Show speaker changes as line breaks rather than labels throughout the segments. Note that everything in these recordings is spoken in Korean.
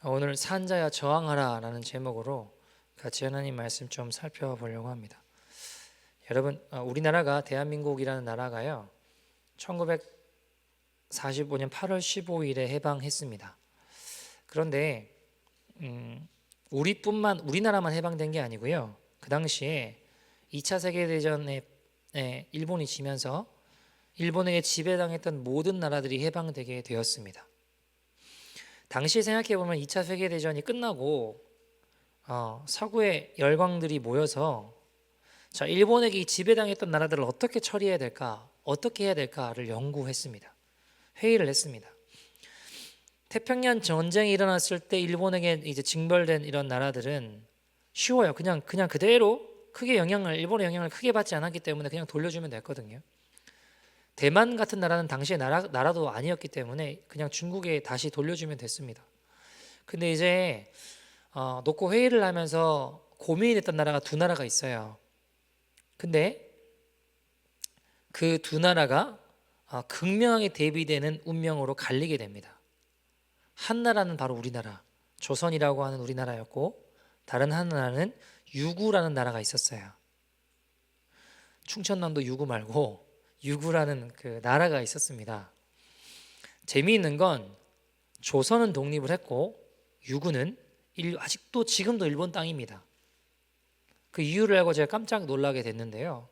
오늘 산자야 저항하라 라는 제목으로 같이 하나님 말씀 좀 살펴보려고 합니다. 여러분, 우리나라가 대한민국이라는 나라가요 1945년 8월 15일에 해방했습니다. 그런데 우리나라만 해방된 게 아니고요, 그 당시에 2차 세계대전에 일본이 지면서 일본에게 지배당했던 모든 나라들이 해방되게 되었습니다. 당시 생각해보면 2차 세계대전이 끝나고 서구의 열강들이 모여서 자, 일본에게 지배당했던 나라들을 어떻게 처리해야 될까, 어떻게 해야 될까를 연구했습니다. 회의를 했습니다. 태평양 전쟁이 일어났을 때 일본에게 이제 징벌된 이런 나라들은 쉬워요. 그냥 그대로 일본의 영향을 크게 받지 않았기 때문에 그냥 돌려주면 됐거든요. 대만 같은 나라는 당시에 나라도 아니었기 때문에 그냥 중국에 다시 돌려주면 됐습니다. 근데 이제 놓고 회의를 하면서 고민이 됐던 나라가 두 나라가 있어요. 근데 그 두 나라가 극명하게 대비되는 운명으로 갈리게 됩니다. 한 나라는 바로 우리나라, 조선이라고 하는 우리나라였고, 다른 한 나라는 유구라는 나라가 있었어요. 충청남도 유구 말고 유구라는 그 나라가 있었습니다. 재미있는 건 조선은 독립을 했고 유구는 아직도 지금도 일본 땅입니다. 그 이유를 알고 제가 깜짝 놀라게 됐는데요.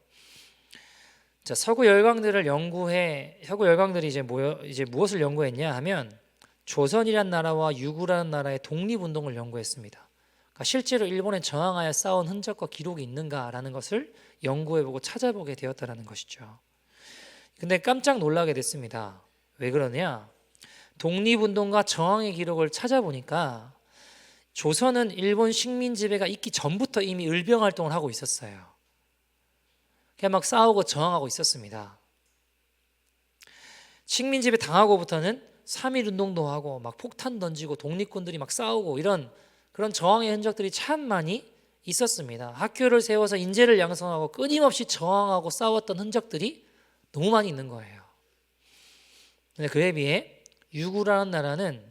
자, 서구 열강들이 이제 무엇을 연구했냐 하면 조선이란 나라와 유구라는 나라의 독립운동을 연구했습니다. 그러니까 실제로 일본에 저항하여 싸운 흔적과 기록이 있는가라는 것을 연구해보고 찾아보게 되었다는 것이죠. 근데 깜짝 놀라게 됐습니다. 왜 그러냐? 독립운동과 저항의 기록을 찾아보니까 조선은 일본 식민 지배가 있기 전부터 이미 을병 활동을 하고 있었어요. 그냥 막 싸우고 저항하고 있었습니다. 식민 지배 당하고부터는 3.1 운동도 하고 막 폭탄 던지고 독립군들이 막 싸우고 이런 그런 저항의 흔적들이 참 많이 있었습니다. 학교를 세워서 인재를 양성하고 끊임없이 저항하고 싸웠던 흔적들이 너무 많이 있는 거예요. 근데 그에 비해 유구라는 나라는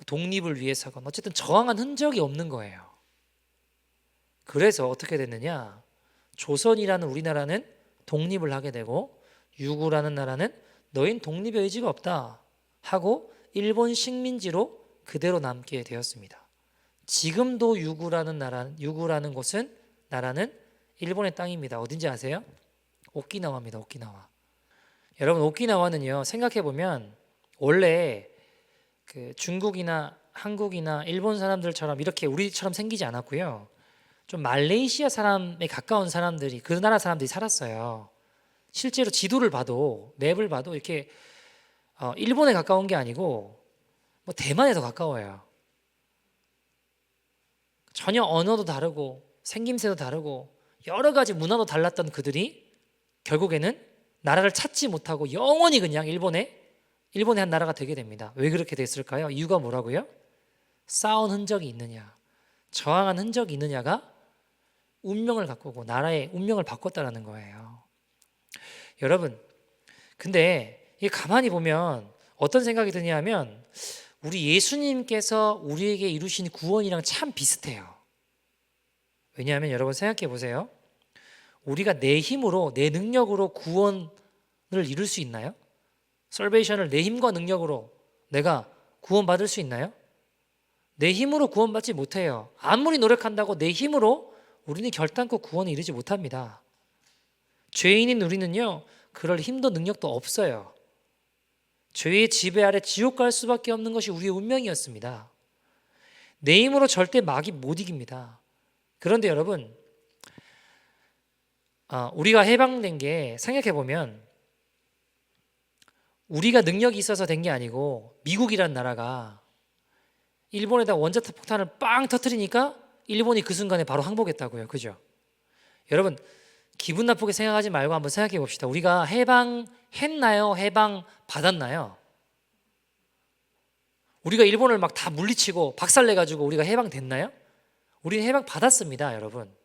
독립을 위해서건 어쨌든 저항한 흔적이 없는 거예요. 그래서 어떻게 됐느냐? 조선이라는 우리나라는 독립을 하게 되고 유구라는 나라는 너흰 독립의 의지가 없다 하고 일본 식민지로 그대로 남게 되었습니다. 지금도 유구라는 나라는 일본의 땅입니다. 어딘지 아세요? 오키나와입니다. 오키나와. 여러분, 오키나와는요, 생각해보면 원래 그 중국이나 한국이나 일본 사람들처럼 이렇게 우리처럼 생기지 않았고요, 좀 말레이시아 사람에 가까운 사람들이, 그 나라 사람들이 살았어요. 실제로 지도를 봐도, 맵을 봐도 이렇게 일본에 가까운 게 아니고 뭐 대만에 더 가까워요. 전혀 언어도 다르고 생김새도 다르고 여러 가지 문화도 달랐던 그들이 결국에는 나라를 찾지 못하고 영원히 그냥 일본의 한 나라가 되게 됩니다. 왜 그렇게 됐을까요? 이유가 뭐라고요? 싸운 흔적이 있느냐, 저항한 흔적이 있느냐가 운명을 바꾸고 나라의 운명을 바꿨다는 거예요. 여러분, 근데 이게 가만히 보면 어떤 생각이 드냐면 우리 예수님께서 우리에게 이루신 구원이랑 참 비슷해요. 왜냐하면 여러분 생각해 보세요. 우리가 내 힘으로, 내 능력으로 구원을 이룰 수 있나요? 설베이션을 내 힘과 능력으로 내가 구원받을 수 있나요? 내 힘으로 구원받지 못해요. 아무리 노력한다고 내 힘으로 우리는 결단코 구원에 이르지 못합니다. 죄인인 우리는요, 그럴 힘도 능력도 없어요. 죄의 지배 아래 지옥 갈 수밖에 없는 것이 우리의 운명이었습니다. 내 힘으로 절대 마귀 못 이깁니다. 그런데 여러분, 우리가 해방된 게 생각해보면 우리가 능력이 있어서 된 게 아니고 미국이란 나라가 일본에다 원자탄 폭탄을 빵 터뜨리니까 일본이 그 순간에 바로 항복했다고요. 그죠? 여러분, 기분 나쁘게 생각하지 말고 한번 생각해 봅시다. 우리가 해방했나요? 해방받았나요? 우리가 일본을 막 다 물리치고 박살내가지고 우리가 해방됐나요? 우리는 해방받았습니다. 여러분,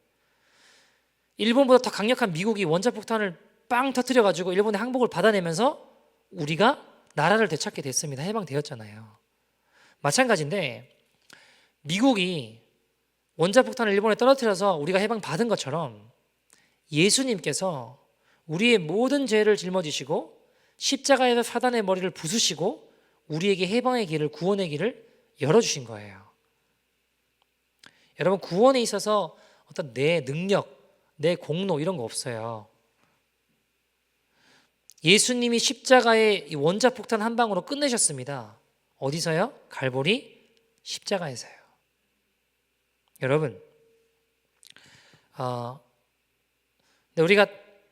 일본보다 더 강력한 미국이 원자폭탄을 빵 터뜨려가지고 일본의 항복을 받아내면서 우리가 나라를 되찾게 됐습니다. 해방되었잖아요. 마찬가지인데 미국이 원자폭탄을 일본에 떨어뜨려서 우리가 해방받은 것처럼 예수님께서 우리의 모든 죄를 짊어지시고 십자가에서 사단의 머리를 부수시고 우리에게 해방의 길을, 구원의 길을 열어주신 거예요. 여러분, 구원에 있어서 어떤 내 능력, 내 공로 이런 거 없어요. 예수님이 십자가의 원자폭탄 한 방으로 끝내셨습니다. 어디서요? 갈보리 십자가에서요. 여러분, 근데 우리가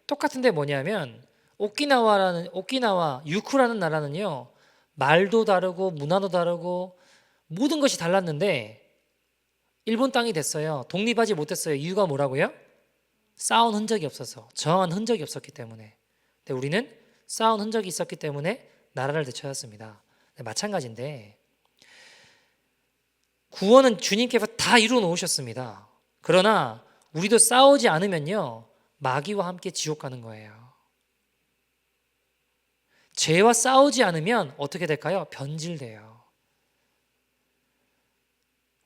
똑같은데 뭐냐면 오키나와 유쿠라는 나라는요, 말도 다르고 문화도 다르고 모든 것이 달랐는데 일본 땅이 됐어요. 독립하지 못했어요. 이유가 뭐라고요? 싸운 흔적이 없어서, 저항한 흔적이 없었기 때문에. 근데 우리는 싸운 흔적이 있었기 때문에 나라를 되찾았습니다. 마찬가지인데 구원은 주님께서 다 이루어 놓으셨습니다. 그러나 우리도 싸우지 않으면요, 마귀와 함께 지옥 가는 거예요. 죄와 싸우지 않으면 어떻게 될까요? 변질돼요.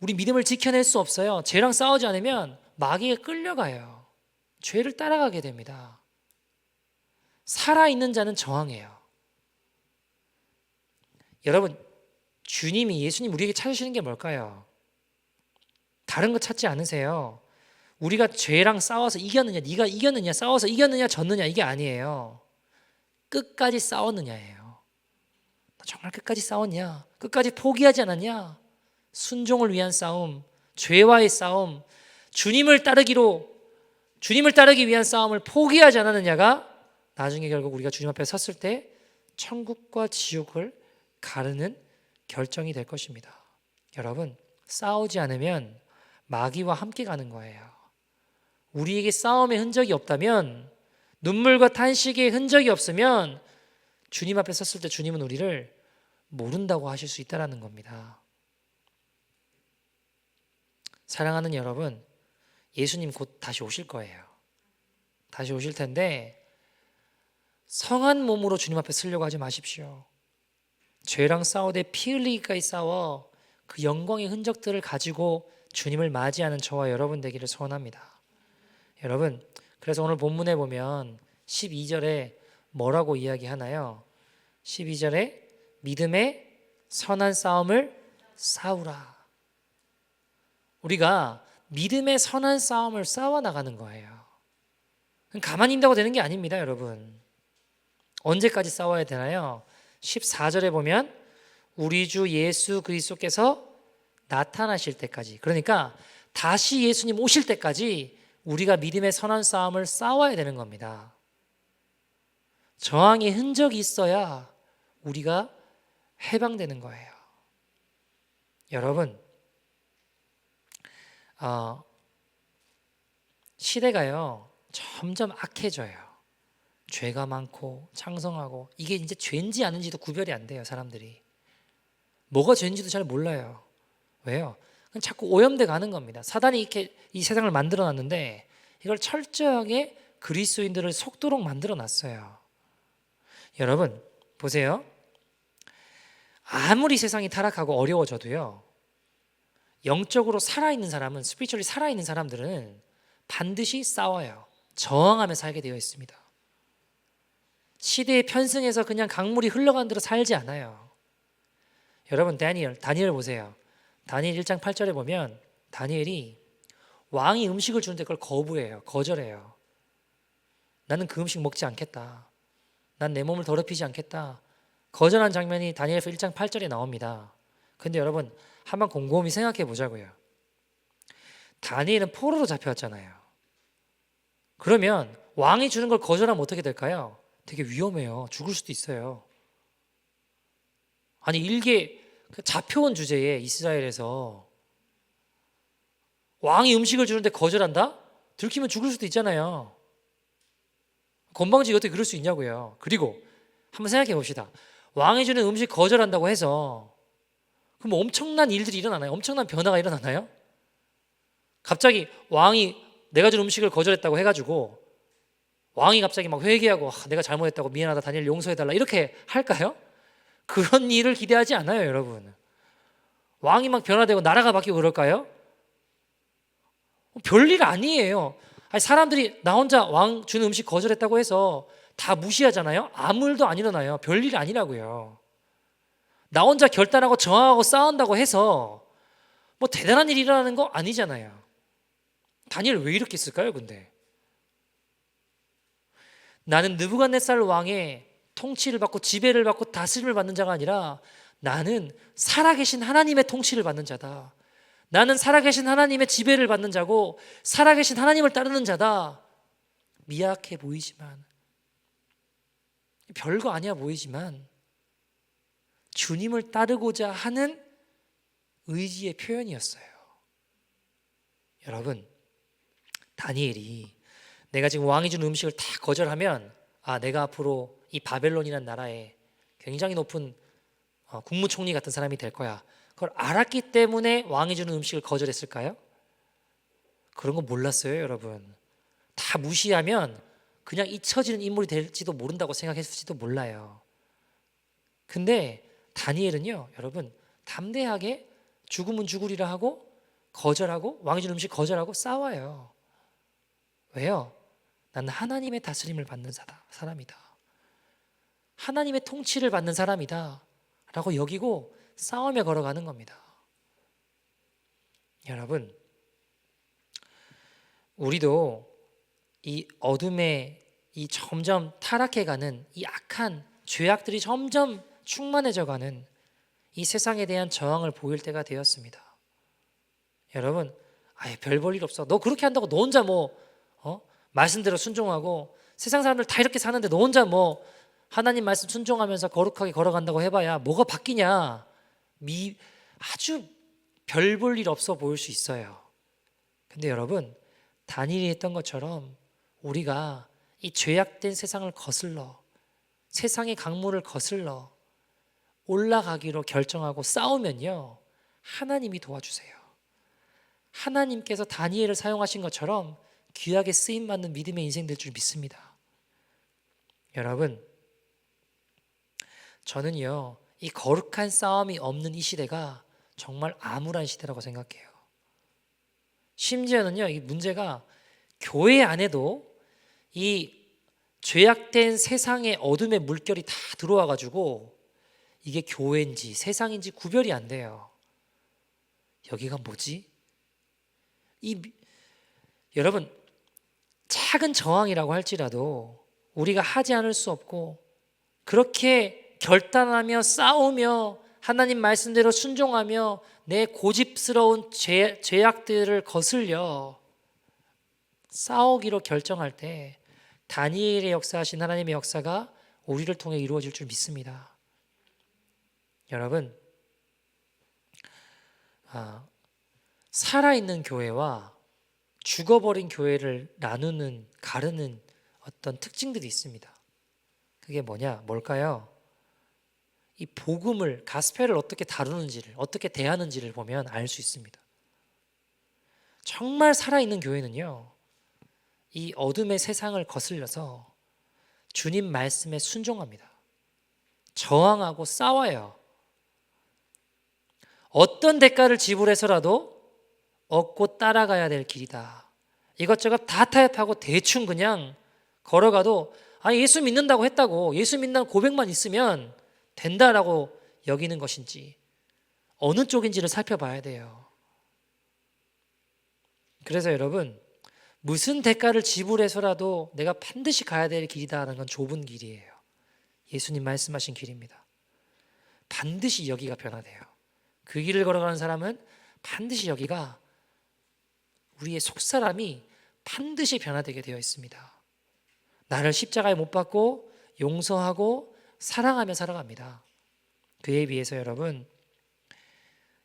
우리 믿음을 지켜낼 수 없어요. 죄랑 싸우지 않으면 마귀에 끌려가요. 죄를 따라가게 됩니다. 살아있는 자는 저항해요. 여러분, 주님이, 예수님 우리에게 찾으시는 게 뭘까요? 다른 거 찾지 않으세요. 우리가 죄랑 싸워서 이겼느냐, 네가 이겼느냐, 싸워서 이겼느냐, 졌느냐, 이게 아니에요. 끝까지 싸웠느냐예요. 너 정말 끝까지 싸웠냐? 끝까지 포기하지 않았냐? 순종을 위한 싸움, 죄와의 싸움, 주님을 따르기 위한 싸움을 포기하지 않았느냐가 나중에 결국 우리가 주님 앞에 섰을 때 천국과 지옥을 가르는 결정이 될 것입니다. 여러분, 싸우지 않으면 마귀와 함께 가는 거예요. 우리에게 싸움의 흔적이 없다면, 눈물과 탄식의 흔적이 없으면 주님 앞에 섰을 때 주님은 우리를 모른다고 하실 수 있다는 겁니다. 사랑하는 여러분, 예수님 곧 다시 오실 거예요. 다시 오실 텐데 성한 몸으로 주님 앞에 서려고 하지 마십시오. 죄랑 싸우되 피 흘리기까지 싸워 그 영광의 흔적들을 가지고 주님을 맞이하는 저와 여러분 되기를 소원합니다. 여러분, 그래서 오늘 본문에 보면 12절에 뭐라고 이야기하나요? 12절에 믿음의 선한 싸움을 싸우라. 우리가 믿음의 선한 싸움을 싸워 나가는 거예요. 가만히 있다고 되는 게 아닙니다, 여러분. 언제까지 싸워야 되나요? 14절에 보면 우리 주 예수 그리스도께서 나타나실 때까지, 그러니까 다시 예수님 오실 때까지 우리가 믿음의 선한 싸움을 싸워야 되는 겁니다. 저항의 흔적이 있어야 우리가 해방되는 거예요. 여러분, 시대가요 점점 악해져요. 죄가 많고 창성하고, 이게 이제 죄인지 아닌지도 구별이 안 돼요. 사람들이 뭐가 죄인지도 잘 몰라요. 왜요? 자꾸 오염돼 가는 겁니다. 사단이 이렇게 이 세상을 만들어 놨는데 이걸 철저하게 그리스도인들을 속도록 만들어 놨어요. 여러분 보세요. 아무리 세상이 타락하고 어려워져도요, 영적으로 살아있는 사람은, 스피리추얼리 살아있는 사람들은 반드시 싸워요. 저항하며 살게 되어 있습니다. 시대에 편승해서 그냥 강물이 흘러간 대로 살지 않아요. 여러분, 다니엘 보세요. 다니엘 1장 8절에 보면 다니엘이 왕이 음식을 주는데 그걸 거절해요. 나는 그 음식 먹지 않겠다. 난 내 몸을 더럽히지 않겠다. 거절한 장면이 다니엘서 1장 8절에 나옵니다. 근데 여러분, 한번 곰곰이 생각해 보자고요. 다니엘은 포로로 잡혀왔잖아요. 그러면 왕이 주는 걸 거절하면 어떻게 될까요? 되게 위험해요. 죽을 수도 있어요. 아니, 일개 잡혀온 주제에 이스라엘에서 왕이 음식을 주는데 거절한다? 들키면 죽을 수도 있잖아요. 건방지게 어떻게 그럴 수 있냐고요. 그리고 한번 생각해 봅시다. 왕이 주는 음식 거절한다고 해서 그럼 엄청난 일들이 일어나나요? 엄청난 변화가 일어나나요? 갑자기 왕이 내가 준 음식을 거절했다고 해가지고 왕이 갑자기 막 회개하고 내가 잘못했다고 미안하다, 다니엘 용서해달라, 이렇게 할까요? 그런 일을 기대하지 않아요, 여러분. 왕이 막 변화되고 나라가 바뀌고 그럴까요? 별일 아니에요. 아니, 사람들이 나 혼자 왕 주는 음식 거절했다고 해서 다 무시하잖아요. 아무 일도 안 일어나요. 별일 아니라고요. 나 혼자 결단하고 저항하고 싸운다고 해서 뭐 대단한 일이 일어나는 거 아니잖아요. 다니엘 왜 이렇게 했을까요, 근데? 나는 느부갓네살 왕의 통치를 받고 지배를 받고 다스림을 받는 자가 아니라 나는 살아계신 하나님의 통치를 받는 자다. 나는 살아계신 하나님의 지배를 받는 자고 살아계신 하나님을 따르는 자다. 미약해 보이지만, 별거 아니야 보이지만 주님을 따르고자 하는 의지의 표현이었어요. 여러분, 다니엘이 내가 지금 왕이 준 음식을 다 거절하면 내가 앞으로 이 바벨론이라는 나라에 굉장히 높은 국무총리 같은 사람이 될 거야. 그걸 알았기 때문에 왕이 주는 음식을 거절했을까요? 그런 거 몰랐어요, 여러분. 다 무시하면 그냥 잊혀지는 인물이 될지도 모른다고 생각했을지도 몰라요. 근데 다니엘은요, 여러분, 담대하게 죽으면 죽으리라 하고 거절하고 왕이 주는 음식 거절하고 싸워요. 왜요? 나는 하나님의 다스림을 받는 사람이다. 하나님의 통치를 받는 사람이다 라고 여기고 싸움에 걸어가는 겁니다. 여러분, 우리도 이 어둠에 이 점점 타락해가는 이 악한 죄악들이 점점 충만해져가는 이 세상에 대한 저항을 보일 때가 되었습니다. 여러분, 별 볼 일 없어. 너 그렇게 한다고 너 혼자 말씀대로 순종하고 세상 사람들 다 이렇게 사는데 너 혼자 하나님 말씀 순종하면서 거룩하게 걸어간다고 해봐야 뭐가 바뀌냐. 아주 별 볼 일 없어 보일 수 있어요. 근데 여러분, 다니엘이 했던 것처럼 우리가 이 죄악된 세상을 거슬러 세상의 강물을 거슬러 올라가기로 결정하고 싸우면요, 하나님이 도와주세요. 하나님께서 다니엘을 사용하신 것처럼 귀하게 쓰임받는 믿음의 인생 될 줄 믿습니다. 여러분, 저는요, 이 거룩한 싸움이 없는 이 시대가 정말 암울한 시대라고 생각해요. 심지어는요, 이 문제가 교회 안에도 이 죄악된 세상의 어둠의 물결이 다 들어와 가지고 이게 교회인지 세상인지 구별이 안 돼요. 여기가 뭐지? 여러분, 작은 저항이라고 할지라도 우리가 하지 않을 수 없고 그렇게 결단하며 싸우며 하나님 말씀대로 순종하며 내 고집스러운 죄악들을 거슬려 싸우기로 결정할 때 다니엘의 역사하신 하나님의 역사가 우리를 통해 이루어질 줄 믿습니다. 여러분, 살아있는 교회와 죽어버린 교회를 가르는 어떤 특징들이 있습니다. 그게 뭘까요? 이 복음을, 가스펠을 어떻게 다루는지를, 어떻게 대하는지를 보면 알 수 있습니다. 정말 살아있는 교회는요, 이 어둠의 세상을 거슬려서 주님 말씀에 순종합니다. 저항하고 싸워요. 어떤 대가를 지불해서라도 얻고 따라가야 될 길이다. 이것저것 다 타협하고 대충 그냥 걸어가도 예수 믿는다고 했다고, 예수 믿는다는 고백만 있으면 된다라고 여기는 것인지 어느 쪽인지를 살펴봐야 돼요. 그래서 여러분, 무슨 대가를 지불해서라도 내가 반드시 가야 될 길이다라는 건 좁은 길이에요. 예수님 말씀하신 길입니다. 반드시 여기가 변화돼요. 그 길을 걸어가는 사람은 반드시 여기가, 우리의 속사람이 반드시 변화되게 되어 있습니다. 나를 십자가에 못 박고 용서하고 사랑하며 살아갑니다. 그에 비해서 여러분,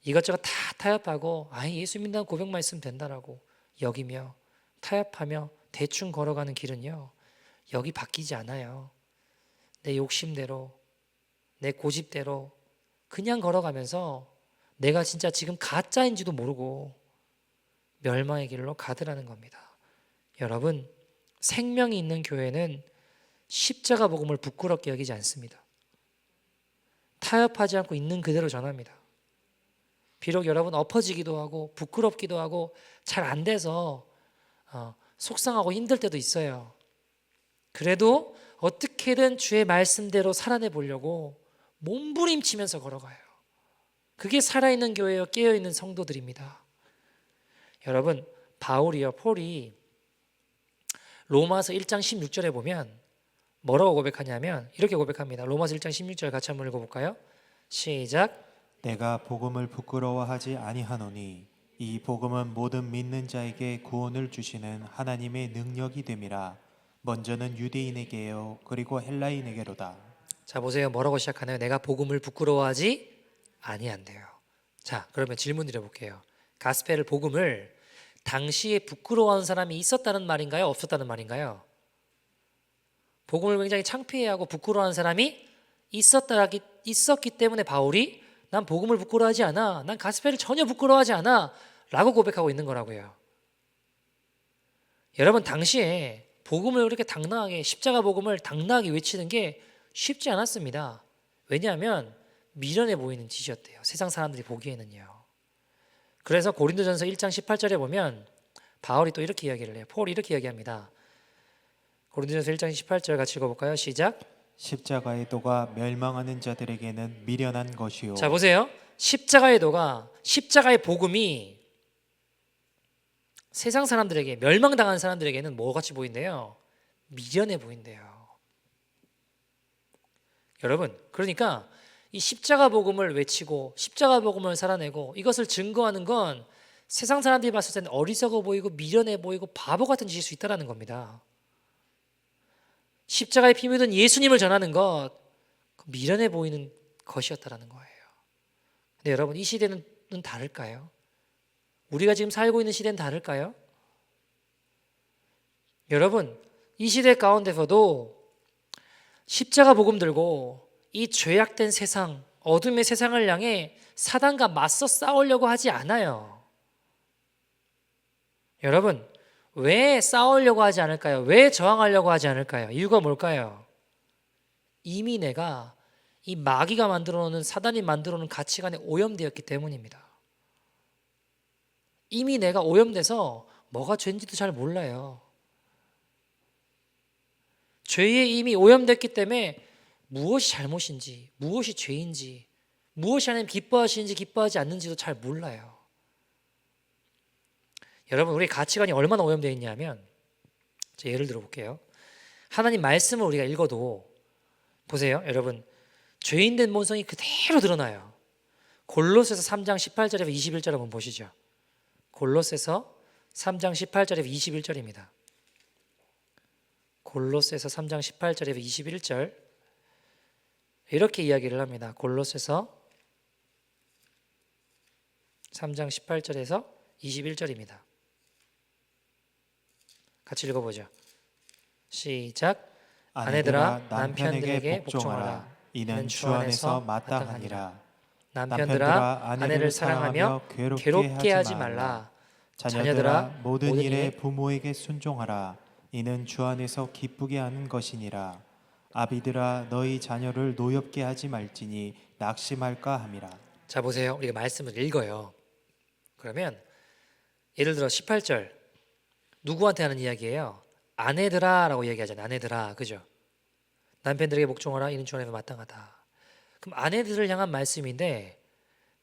이것저것 다 타협하고 예수 믿는다는 고백만 있으면 된다라고 여기며 타협하며 대충 걸어가는 길은요, 여기 바뀌지 않아요. 내 욕심대로, 내 고집대로 그냥 걸어가면서 내가 진짜 지금 가짜인지도 모르고 멸망의 길로 가더라는 겁니다. 여러분, 생명이 있는 교회는 십자가 복음을 부끄럽게 여기지 않습니다. 타협하지 않고 있는 그대로 전합니다. 비록 여러분 엎어지기도 하고 부끄럽기도 하고 잘 안 돼서 속상하고 힘들 때도 있어요. 그래도 어떻게든 주의 말씀대로 살아내 보려고 몸부림치면서 걸어가요. 그게 살아있는 교회요, 깨어있는 성도들입니다. 여러분, 폴이 로마서 1장 16절에 보면 뭐라고 고백하냐면 이렇게 고백합니다. 로마서 1장 16절 같이 한번 읽어볼까요? 시작.
내가 복음을 부끄러워하지 아니하노니 이 복음은 모든 믿는 자에게 구원을 주시는 하나님의 능력이 됨이라. 먼저는 유대인에게요 그리고 헬라인에게로다.
자, 보세요. 뭐라고 시작하나요? 내가 복음을 부끄러워하지 아니한대요. 자, 그러면 질문 드려볼게요. 가스펠 복음을 당시에 부끄러워하는 사람이 있었다는 말인가요? 없었다는 말인가요? 복음을 굉장히 창피해하고 부끄러워하는 사람이 있었기 때문에 바울이 난 복음을 부끄러워하지 않아, 난 가스펠을 전혀 부끄러워하지 않아 라고 고백하고 있는 거라고요. 여러분, 당시에 복음을 그렇게 당당하게, 십자가 복음을 당당하게 외치는 게 쉽지 않았습니다. 왜냐하면 미련해 보이는 짓이었대요. 세상 사람들이 보기에는요. 그래서 고린도전서 1장 18절에 보면 바울이 또 이렇게 이야기를 해요. 폴이 이렇게 이야기합니다. 고린도전서 1장 18절 같이 읽어볼까요? 시작.
십자가의 도가 멸망하는 자들에게는 미련한 것이요.
자, 보세요. 십자가의 도가, 십자가의 복음이 세상 사람들에게, 멸망당한 사람들에게는 뭐같이 보인대요? 미련해 보인대요. 여러분, 그러니까 이 십자가 복음을 외치고 십자가 복음을 살아내고 이것을 증거하는 건 세상 사람들이 봤을 때는 어리석어 보이고 미련해 보이고 바보 같은 짓일 수 있다는 겁니다. 십자가에 피 묻은 예수님을 전하는 것, 미련해 보이는 것이었다는 거예요. 근데 여러분, 이 시대는 다를까요? 우리가 지금 살고 있는 시대는 다를까요? 여러분, 이 시대 가운데서도 십자가 복음 들고 이 죄악된 세상, 어둠의 세상을 향해 사단과 맞서 싸우려고 하지 않아요. 여러분, 왜 싸우려고 하지 않을까요? 왜 저항하려고 하지 않을까요? 이유가 뭘까요? 이미 내가 이 마귀가 만들어 놓는, 사단이 만들어 놓는 가치관에 오염되었기 때문입니다. 이미 내가 오염돼서 뭐가 죄인지도 잘 몰라요. 죄에 이미 오염됐기 때문에 무엇이 잘못인지, 무엇이 죄인지, 무엇이 하나님 기뻐하시는지 기뻐하지 않는지도 잘 몰라요. 여러분, 우리 가치관이 얼마나 오염되어 있냐면, 예를 들어 볼게요. 하나님 말씀을 우리가 읽어도 보세요. 여러분, 죄인된 본성이 그대로 드러나요. 골로새서 3장 18절에서 21절 한번 보시죠. 골로새서 3장 18절에서 21절입니다. 골로새서 3장 18절에서 21절 이렇게 이야기를 합니다. 골로새서 3장 18절에서 21절입니다. 같이 읽어보죠. 시작. 아내들아 남편들에게 복종하라. 이는 주 안에서 마땅하니라. 남편들아 아내를 사랑하며 괴롭게 하지 말라. 자녀들아
모든 일에 부모에게 순종하라. 이는 주 안에서 기쁘게 하는 것이니라. 아비들아 너희 자녀를 노엽게 하지 말지니 낙심할까 함이라.
자, 보세요. 우리가 말씀을 읽어요. 그러면 예를 들어 18절 누구한테 하는 이야기예요? 아내들아 라고 이야기하잖아요. 아내들아, 그죠? 남편들에게 복종하라. 이는 주 안에서 마땅하다. 그럼 아내들을 향한 말씀인데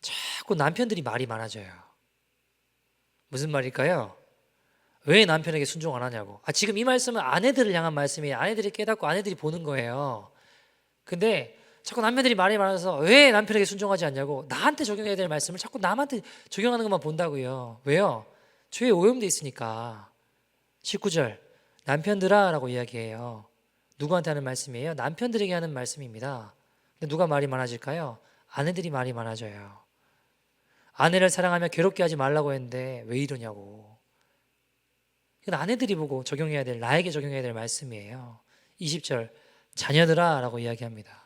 자꾸 남편들이 말이 많아져요. 무슨 말일까요? 왜 남편에게 순종 안 하냐고. 지금 이 말씀은 아내들을 향한 말씀이에요. 아내들이 깨닫고 아내들이 보는 거예요. 근데 자꾸 남편들이 말이 많아서 왜 남편에게 순종하지 않냐고, 나한테 적용해야 될 말씀을 자꾸 남한테 적용하는 것만 본다고요. 왜요? 죄에 오염돼 있으니까. 19절 남편들아 라고 이야기해요. 누구한테 하는 말씀이에요? 남편들에게 하는 말씀입니다. 근데 누가 말이 많아질까요? 아내들이 말이 많아져요. 아내를 사랑하며 괴롭게 하지 말라고 했는데 왜 이러냐고. 이건 아내들이 보고 적용해야 될, 나에게 적용해야 될 말씀이에요. 20절 자녀들아 라고 이야기합니다.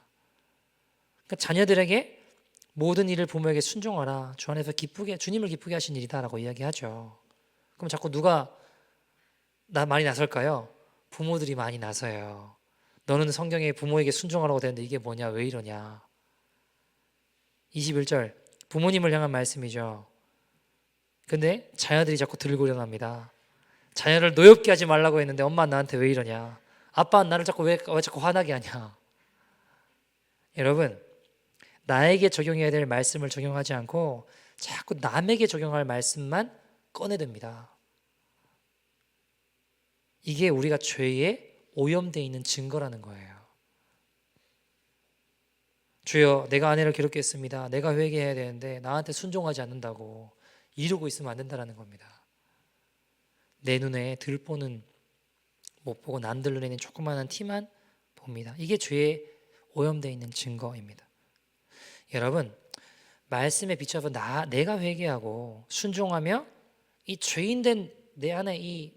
그러니까 자녀들에게 모든 일을 부모에게 순종하라. 주 안에서 주님을 기쁘게 하신 일이다 라고 이야기하죠. 그럼 자꾸 누가 많이 나설까요? 부모들이 많이 나서요. 너는 성경에 부모에게 순종하라고 되는데 이게 뭐냐, 왜 이러냐. 21절 부모님을 향한 말씀이죠. 근데 자녀들이 자꾸 들고 일어납니다. 자녀를 노엽게 하지 말라고 했는데 엄마 나한테 왜 이러냐? 아빠는 나를 자꾸 왜 자꾸 화나게 하냐? 여러분, 나에게 적용해야 될 말씀을 적용하지 않고 자꾸 남에게 적용할 말씀만 꺼내듭니다. 이게 우리가 죄에 오염되어 있는 증거라는 거예요. 주여, 내가 아내를 괴롭게 했습니다. 내가 회개해야 되는데 나한테 순종하지 않는다고 이러고 있으면 안 된다는 겁니다. 내 눈에 들보는 못 보고 남들 눈에는 조그마한 티만 봅니다. 이게 죄에 오염되어 있는 증거입니다. 여러분, 말씀에 비춰서 내가 회개하고 순종하며 이 죄인된 내 안에 이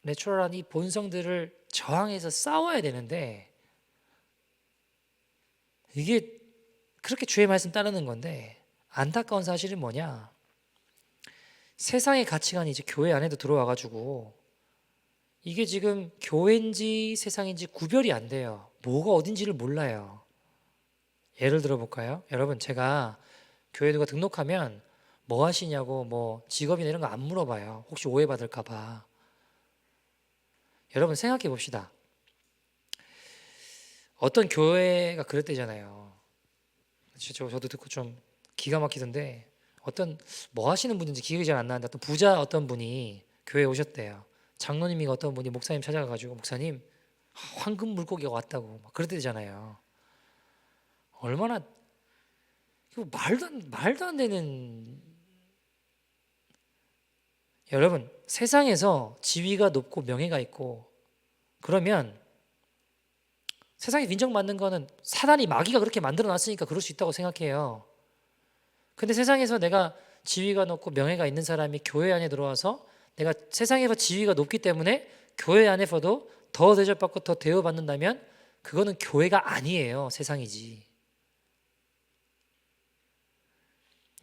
내추럴한 이 본성들을 저항해서 싸워야 되는데 이게 그렇게 주의 말씀 따르는 건데 안타까운 사실은 뭐냐? 세상의 가치관이 이제 교회 안에도 들어와가지고 이게 지금 교회인지 세상인지 구별이 안 돼요. 뭐가 어딘지를 몰라요. 예를 들어 볼까요? 여러분, 제가 교회 누가 등록하면 뭐 하시냐고 뭐 직업이나 이런 거 안 물어봐요. 혹시 오해받을까 봐. 여러분 생각해 봅시다. 어떤 교회가 그랬대잖아요. 저도 듣고 좀 기가 막히던데 어떤 뭐 하시는 분인지 기억이 잘 안 나는데 어떤 부자 어떤 분이 교회에 오셨대요. 장로님이 어떤 분이 목사님 찾아가가지고 목사님 황금 물고기가 왔다고 막 그랬대잖아요. 얼마나 이거 말도 안 되는. 여러분 세상에서 지위가 높고 명예가 있고 그러면 세상에 인정받는 거는 사단이 마귀가 그렇게 만들어 놨으니까 그럴 수 있다고 생각해요. 근데 세상에서 내가 지위가 높고 명예가 있는 사람이 교회 안에 들어와서 내가 세상에서 지위가 높기 때문에 교회 안에서도 더 대접받고 더 대우받는다면 그거는 교회가 아니에요. 세상이지.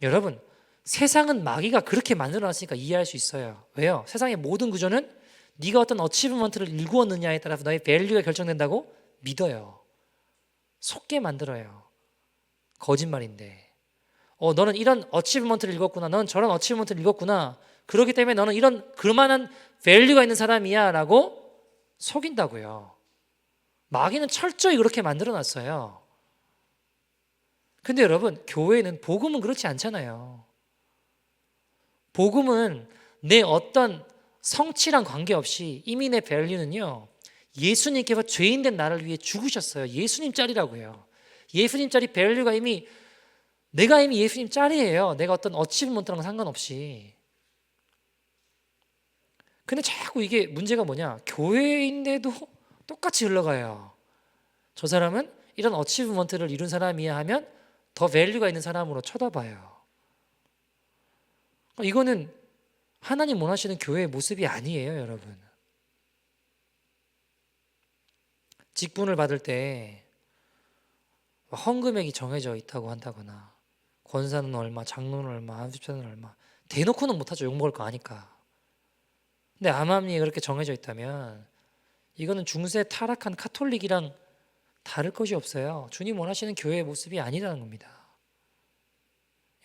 여러분 세상은 마귀가 그렇게 만들어 놨으니까 이해할 수 있어요. 왜요? 세상의 모든 구조는 네가 어떤 어치브먼트를 일구었느냐에 따라서 너의 밸류가 결정된다고 믿어요. 속게 만들어요. 거짓말인데. 너는 이런 어치브먼트를 읽었구나. 너는 저런 어치브먼트를 읽었구나. 그렇기 때문에 너는 이런 그만한 밸류가 있는 사람이야 라고 속인다고요. 마귀는 철저히 그렇게 만들어 놨어요. 근데 여러분 교회는 복음은 그렇지 않잖아요. 복음은 내 어떤 성취랑 관계없이 이미 내 밸류는요 예수님께서 죄인된 나를 위해 죽으셨어요. 예수님 짤이라고요. 예수님 짤이 밸류가 내가 이미 예수님 짤이에요. 내가 어떤 어치브먼트랑 상관없이. 근데 자꾸 이게 문제가 뭐냐? 교회인데도 똑같이 흘러가요. 저 사람은 이런 어치브먼트를 이룬 사람이야 하면 더 밸류가 있는 사람으로 쳐다봐요. 이거는 하나님 원하시는 교회의 모습이 아니에요, 여러분. 직분을 받을 때 헌금액이 정해져 있다고 한다거나 권사는 얼마, 장로는 얼마, 안수자는 얼마 대놓고는 못하죠. 욕먹을 거 아니까. 근데 암암리에 그렇게 정해져 있다면 이거는 중세 타락한 카톨릭이랑 다를 것이 없어요. 주님 원하시는 교회의 모습이 아니라는 겁니다.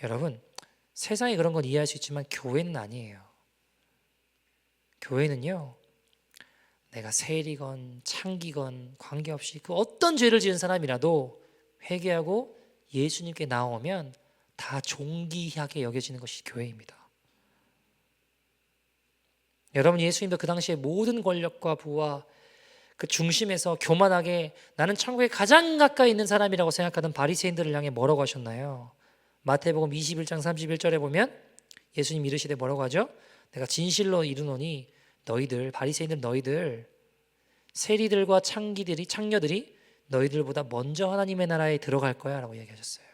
여러분 세상에 그런 건 이해할 수 있지만 교회는 아니에요. 교회는요 내가 세리건 창기건 관계없이 그 어떤 죄를 지은 사람이라도 회개하고 예수님께 나오면 다 존귀하게 여겨지는 것이 교회입니다. 여러분 예수님도 그 당시에 모든 권력과 부와 그 중심에서 교만하게 나는 천국에 가장 가까이 있는 사람이라고 생각하던 바리새인들을 향해 뭐라고 하셨나요? 마태복음 21장 31절에 보면 예수님 이르시되 뭐라고 하죠? 내가 진실로 이르노니 너희들 바리새인들 너희들 세리들과 창녀들이 너희들보다 먼저 하나님의 나라에 들어갈 거야 라고 얘기하셨어요.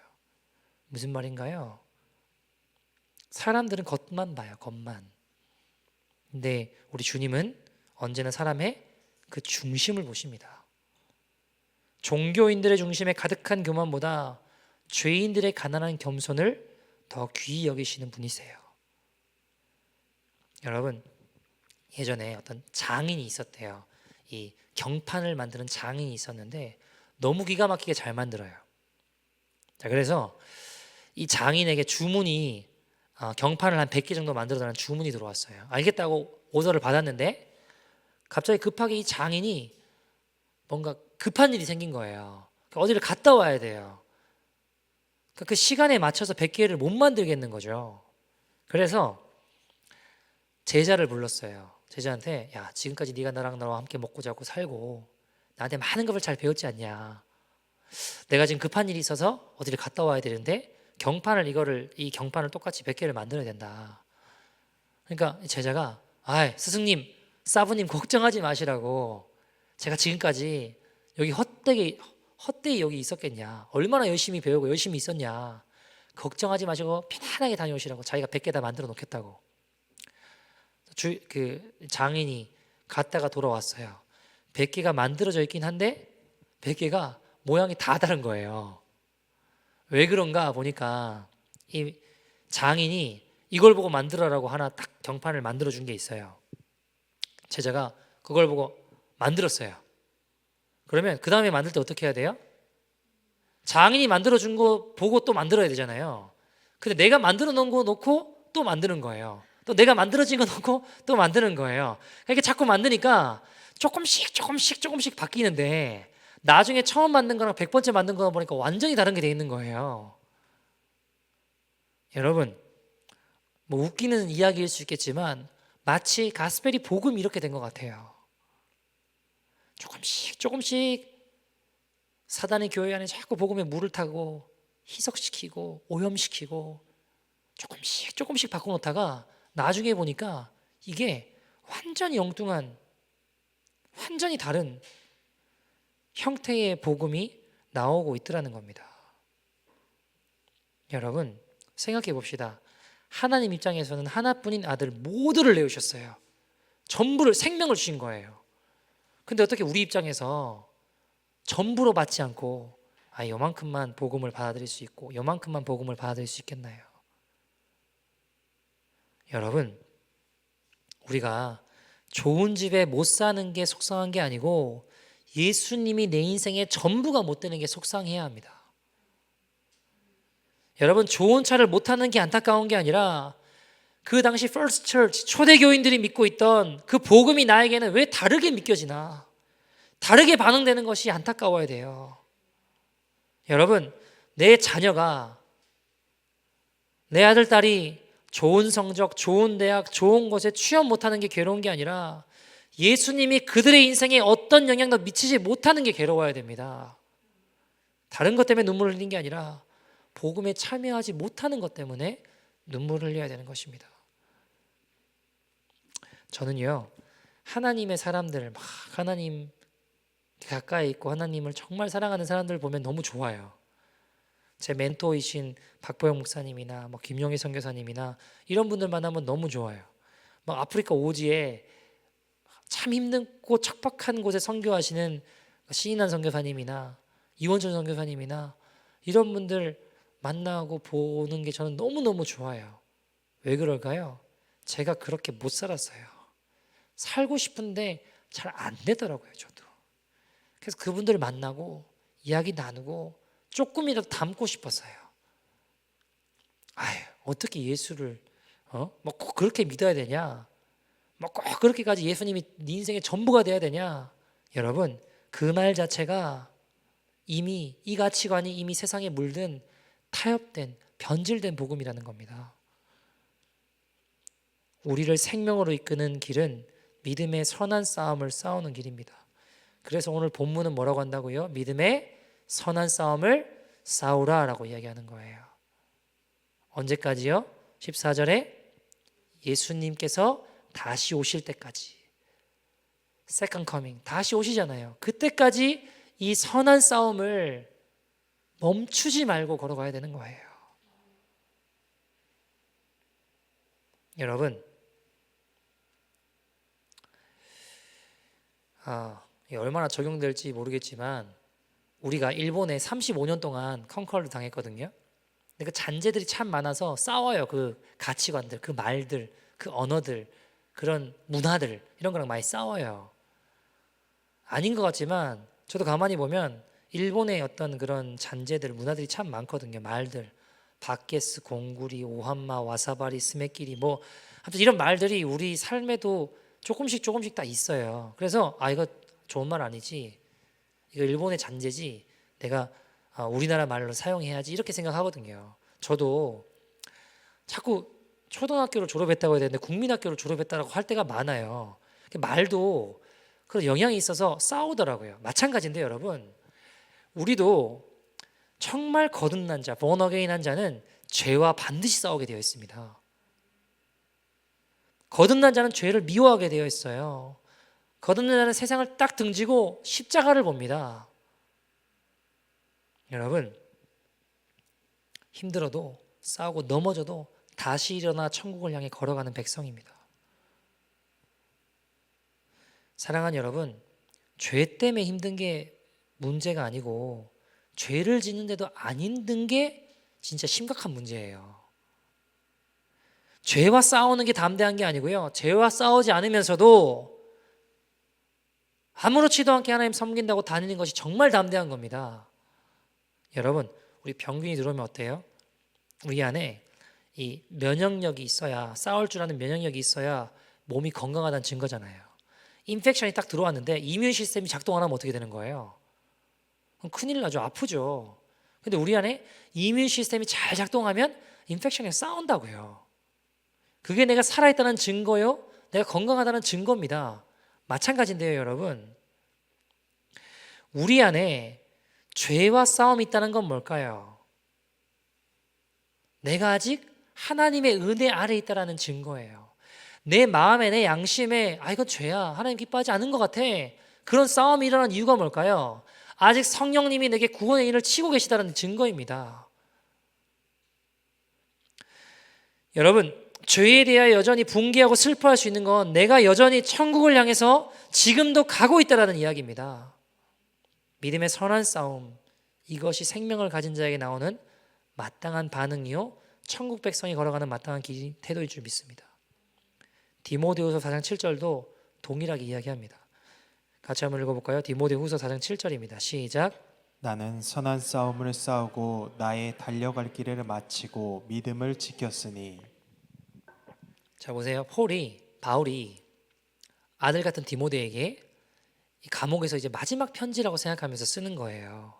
무슨 말인가요? 사람들은 겉만 봐요. 겉만. 근데 우리 주님은 언제나 사람의 그 중심을 보십니다. 종교인들의 중심에 가득한 교만보다 죄인들의 가난한 겸손을 더 귀히 여기시는 분이세요. 여러분 예전에 어떤 장인이 있었대요. 이 경판을 만드는 장인이 있었는데 너무 기가 막히게 잘 만들어요. 자 그래서 이 장인에게 주문이 경판을 한 100개 정도 만들어 달라는 주문이 들어왔어요. 알겠다고 오더를 받았는데 갑자기 급하게 이 장인이 뭔가 급한 일이 생긴 거예요. 어디를 갔다 와야 돼요. 그 시간에 맞춰서 100개를 못 만들겠는 거죠. 그래서 제자를 불렀어요. 제자한테 야, 지금까지 네가 나랑 나와 함께 먹고 자고 살고 나한테 많은 것을 잘 배웠지 않냐. 내가 지금 급한 일이 있어서 어디를 갔다 와야 되는데 이 경판을 똑같이 100개를 만들어야 된다. 그러니까 제자가 스승님, 사부님 걱정하지 마시라고. 제가 지금까지 여기 헛되이 여기 있었겠냐. 얼마나 열심히 배우고 열심히 있었냐. 걱정하지 마시고 편안하게 다녀오시라고. 자기가 100개 다 만들어 놓겠다고. 그 장인이 갔다가 돌아왔어요. 100개가 만들어져 있긴 한데 100개가 모양이 다 다른 거예요. 왜 그런가 보니까 이 장인이 이걸 보고 만들어라고 하나 딱 경판을 만들어 준 게 있어요. 제자가 그걸 보고 만들었어요. 그러면 그 다음에 만들 때 어떻게 해야 돼요? 장인이 만들어 준 거 보고 또 만들어야 되잖아요. 근데 내가 만들어 놓은 거 놓고 또 만드는 거예요. 또 내가 만들어진 거 놓고 또 만드는 거예요. 이렇게 자꾸 만드니까 조금씩 바뀌는데 나중에 처음 만든 거랑 100번째 만든 거 보니까 완전히 다른 게 돼 있는 거예요. 여러분, 뭐 웃기는 이야기일 수 있겠지만 마치 가스펠이 복음이 이렇게 된 것 같아요. 조금씩 사단의 교회 안에 자꾸 복음에 물을 타고 희석시키고 오염시키고 조금씩 바꿔놓다가 나중에 보니까 이게 완전히 엉뚱한, 완전히 다른 형태의 복음이 나오고 있더라는 겁니다. 여러분, 생각해 봅시다. 하나님 입장에서는 하나뿐인 아들 모두를 내주셨어요. 전부를, 생명을 주신 거예요. 근데 어떻게 우리 입장에서 전부로 받지 않고 요만큼만 복음을 받아들일 수 있고 요만큼만 복음을 받아들일 수 있겠나요? 여러분, 우리가 좋은 집에 못 사는 게 속상한 게 아니고 예수님이 내 인생의 전부가 못 되는 게 속상해야 합니다. 여러분, 좋은 차를 못 타는 게 안타까운 게 아니라 그 당시 First Church, 초대교인들이 믿고 있던 그 복음이 나에게는 왜 다르게 믿겨지나, 다르게 반응되는 것이 안타까워야 돼요. 여러분, 내 자녀가, 내 아들, 딸이 좋은 성적, 좋은 대학, 좋은 곳에 취업 못하는 게 괴로운 게 아니라 예수님이 그들의 인생에 어떤 영향도 미치지 못하는 게 괴로워야 됩니다. 다른 것 때문에 눈물을 흘리는 게 아니라 복음에 참여하지 못하는 것 때문에 눈물을 흘려야 되는 것입니다. 저는요, 하나님의 사람들, 막 하나님 가까이 있고 하나님을 정말 사랑하는 사람들 보면 너무 좋아요. 제 멘토이신 박보영 목사님이나 김용희 선교사님이나 이런 분들 만나면 너무 좋아요. 아프리카 오지에 참 힘들고 척박한 곳에 선교하시는 신인한 선교사님이나 이원철 선교사님이나 이런 분들 만나고 보는 게 저는 너무너무 좋아요. 왜 그럴까요? 제가 그렇게 못 살았어요. 살고 싶은데 잘 안 되더라고요, 저도. 그래서 그분들을 만나고 이야기 나누고 조금이라도 담고 싶었어요. 어떻게 예수를 꼭 그렇게 믿어야 되냐? 꼭 그렇게까지 예수님이 네 인생의 전부가 돼야 되냐? 여러분, 그 말 자체가 이미 이 가치관이 이미 세상에 물든 타협된, 변질된 복음이라는 겁니다. 우리를 생명으로 이끄는 길은 믿음의 선한 싸움을 싸우는 길입니다. 그래서 오늘 본문은 뭐라고 한다고요? 믿음의 선한 싸움을 싸우라라고 이야기하는 거예요. 언제까지요? 14절에 예수님께서 다시 오실 때까지, Second Coming, 다시 오시잖아요. 그때까지 이 선한 싸움을 멈추지 말고 걸어가야 되는 거예요. 여러분, 이게 얼마나 적용될지 모르겠지만 우리가 일본에 35년 동안 컨커를 당했거든요. 근데 그 잔재들이 참 많아서 싸워요. 그 가치관들, 그 말들, 그 언어들, 그런 문화들, 이런 거랑 많이 싸워요. 아닌 것 같지만 저도 가만히 보면 일본의 어떤 그런 잔재들, 문화들이 참 많거든요. 말들, 바게스, 공구리, 오한마, 와사바리, 스메끼리 뭐 아무튼 이런 말들이 우리 삶에도 조금씩 다 있어요. 그래서 이거 좋은 말 아니지, 이거 일본의 잔재지, 내가 우리나라 말로 사용해야지 이렇게 생각하거든요. 저도 자꾸 초등학교를 졸업했다고 해야 되는데 국민학교를 졸업했다고 할 때가 많아요. 말도 그런 영향이 있어서 싸우더라고요. 마찬가지인데 여러분, 우리도 정말 거듭난 자, born again한 자는 죄와 반드시 싸우게 되어 있습니다. 거듭난 자는 죄를 미워하게 되어 있어요. 거듭난 자는 세상을 딱 등지고 십자가를 봅니다. 여러분, 힘들어도 싸우고 넘어져도 다시 일어나 천국을 향해 걸어가는 백성입니다. 사랑하는 여러분, 죄 때문에 힘든 게 문제가 아니고 죄를 짓는데도 안 힘든 게 진짜 심각한 문제예요. 죄와 싸우는 게 담대한 게 아니고요, 죄와 싸우지 않으면서도 아무렇지도 않게 하나님 섬긴다고 다니는 것이 정말 담대한 겁니다. 여러분, 우리 병균이 들어오면 어때요? 우리 안에 이 면역력이 있어야, 싸울 줄 아는 면역력이 있어야 몸이 건강하다는 증거잖아요. 인펙션이 딱 들어왔는데 이뮤 시스템이 작동 안 하면 어떻게 되는 거예요? 그럼 큰일 나죠. 아프죠. 근데 우리 안에 이뮤 시스템이 잘 작동하면 인펙션에 싸운다고요. 그게 내가 살아있다는 증거요, 내가 건강하다는 증거입니다. 마찬가지인데요 여러분, 우리 안에 죄와 싸움이 있다는 건 뭘까요? 내가 아직 하나님의 은혜 아래에 있다는 증거예요. 내 마음에, 내 양심에 이건 죄야, 하나님 기뻐하지 않은 것 같아, 그런 싸움이 일어난 이유가 뭘까요? 아직 성령님이 내게 구원의 일을 치고 계시다는 증거입니다. 여러분, 죄에 대하여 여전히 분개하고 슬퍼할 수 있는 건 내가 여전히 천국을 향해서 지금도 가고 있다는 이야기입니다. 믿음의 선한 싸움, 이것이 생명을 가진 자에게 나오는 마땅한 반응이요, 천국 백성이 걸어가는 마땅한 길, 태도일 줄 믿습니다. 디모데후서 4장 7절도 동일하게 이야기합니다. 같이 한번 읽어볼까요? 디모데후서 4장 7절입니다. 시작.
나는 선한 싸움을 싸우고 나의 달려갈 길을 마치고 믿음을 지켰으니.
자 보세요. 바울이 아들 같은 디모데에게 이 감옥에서 이제 마지막 편지라고 생각하면서 쓰는 거예요.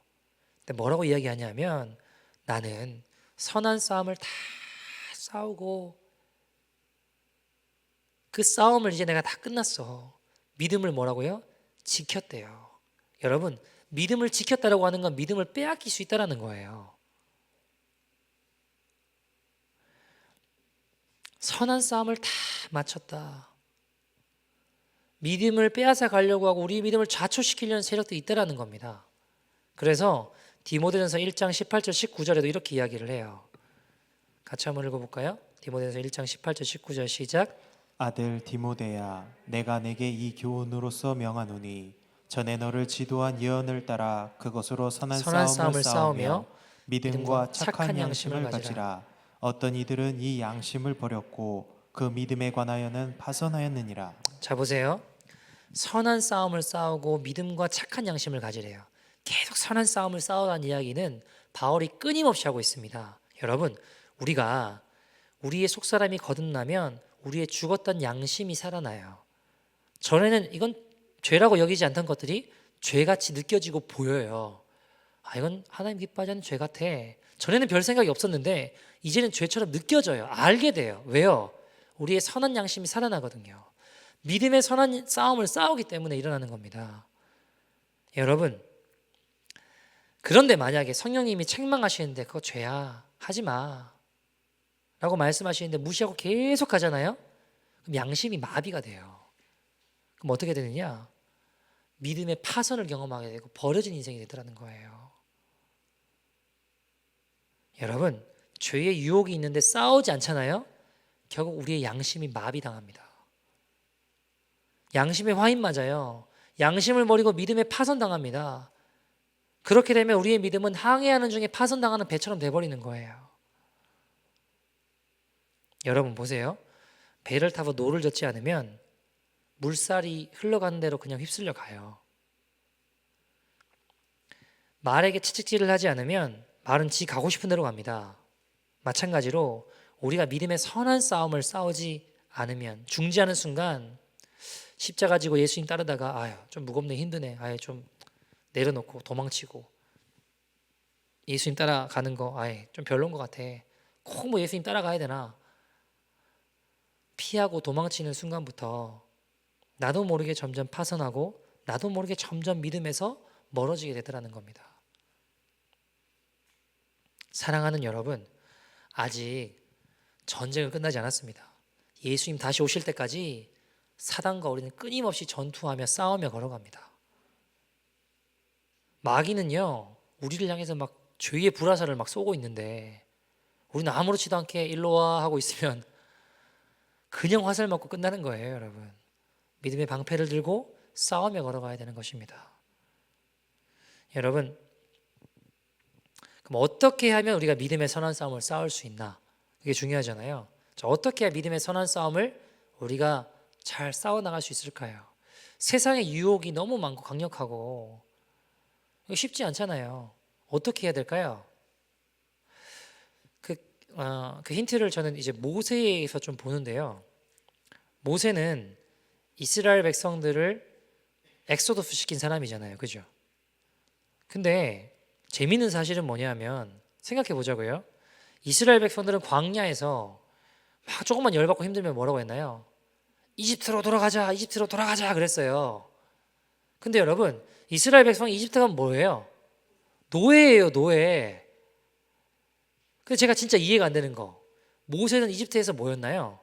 근데 뭐라고 이야기하냐면, 나는 선한 싸움을 다 싸우고 그 싸움을 이제 내가 다 끝났어. 믿음을 뭐라고요? 지켰대요. 여러분, 믿음을 지켰다라고 하는 건 믿음을 빼앗길 수 있다라는 거예요. 선한 싸움을 다 마쳤다. 믿음을 빼앗아 가려고 하고 우리 믿음을 좌초시키려는 세력도 있다라는 겁니다. 그래서 디모데전서 1장 18절 19절에도 이렇게 이야기를 해요. 같이 한번 읽어볼까요? 디모데전서 1장 18절 19절 시작.
아들 디모데야, 내가 내게 이 교훈으로서 명하노니 전에 너를 지도한 예언을 따라 그것으로 선한 싸움을 싸우며 믿음과 착한 양심을 가지라. 어떤 이들은 이 양심을 버렸고 그 믿음에 관하여는 파선하였느니라.
자 보세요. 선한 싸움을 싸우고 믿음과 착한 양심을 가지래요. 계속 선한 싸움을 싸우라는 이야기는 바울이 끊임없이 하고 있습니다. 여러분, 우리가 우리의 속사람이 거듭나면 우리의 죽었던 양심이 살아나요. 전에는 이건 죄라고 여기지 않던 것들이 죄같이 느껴지고 보여요. 이건 하나님 기뻐하지 않는 죄 같아. 전에는 별 생각이 없었는데 이제는 죄처럼 느껴져요. 알게 돼요. 왜요? 우리의 선한 양심이 살아나거든요. 믿음의 선한 싸움을 싸우기 때문에 일어나는 겁니다. 여러분, 그런데 만약에 성령님이 책망하시는데 그거 죄야, 하지 마 라고 말씀하시는데 무시하고 계속 가잖아요. 그럼 양심이 마비가 돼요. 그럼 어떻게 되느냐? 믿음의 파선을 경험하게 되고 버려진 인생이 되더라는 거예요. 여러분, 죄의 유혹이 있는데 싸우지 않잖아요. 결국 우리의 양심이 마비당합니다. 양심에 화인 맞아요. 양심을 버리고 믿음에 파선당합니다. 그렇게 되면 우리의 믿음은 항해하는 중에 파선당하는 배처럼 돼버리는 거예요. 여러분 보세요. 배를 타고 노를 젓지 않으면 물살이 흘러가는 대로 그냥 휩쓸려 가요. 말에게 채찍질을 하지 않으면 말은 지 가고 싶은 대로 갑니다. 마찬가지로 우리가 믿음의 선한 싸움을 싸우지 않으면 중지하는 순간 십자가 지고 예수님 따르다가 아유 좀 무겁네 힘드네 아예 좀 내려놓고 도망치고 예수님 따라가는 거 아예 좀 별론 것 같아 꼭 뭐 예수님 따라가야 되나 피하고 도망치는 순간부터 나도 모르게 점점 파선하고 나도 모르게 점점 믿음에서 멀어지게 되더라는 겁니다. 사랑하는 여러분, 아직 전쟁은 끝나지 않았습니다. 예수님 다시 오실 때까지 사단과 우리는 끊임없이 전투하며 싸우며 걸어갑니다. 마귀는요, 우리를 향해서 막 죄의 불화살을 막 쏘고 있는데 우리는 아무렇지도 않게 일로 와 하고 있으면 그냥 화살 맞고 끝나는 거예요, 여러분. 믿음의 방패를 들고 싸우며 걸어가야 되는 것입니다. 여러분, 그럼 어떻게 하면 우리가 믿음의 선한 싸움을 싸울 수 있나? 그게 중요하잖아요. 자, 어떻게 해야 믿음의 선한 싸움을 우리가 잘 싸워나갈 수 있을까요? 세상의 유혹이 너무 많고 강력하고 이거 쉽지 않잖아요. 어떻게 해야 될까요? 그 힌트를 저는 이제 모세에서 좀 보는데요. 모세는 이스라엘 백성들을 엑소더스 시킨 사람이잖아요. 그죠? 근데 재미있는 사실은 뭐냐면 생각해 보자고요. 이스라엘 백성들은 광야에서 막 조금만 열받고 힘들면 뭐라고 했나요? 이집트로 돌아가자, 이집트로 돌아가자 그랬어요. 근데 여러분, 이스라엘 백성이 이집트 가면 뭐예요? 노예예요, 노예. 그래서 제가 진짜 이해가 안 되는 거. 모세는 이집트에서 뭐였나요?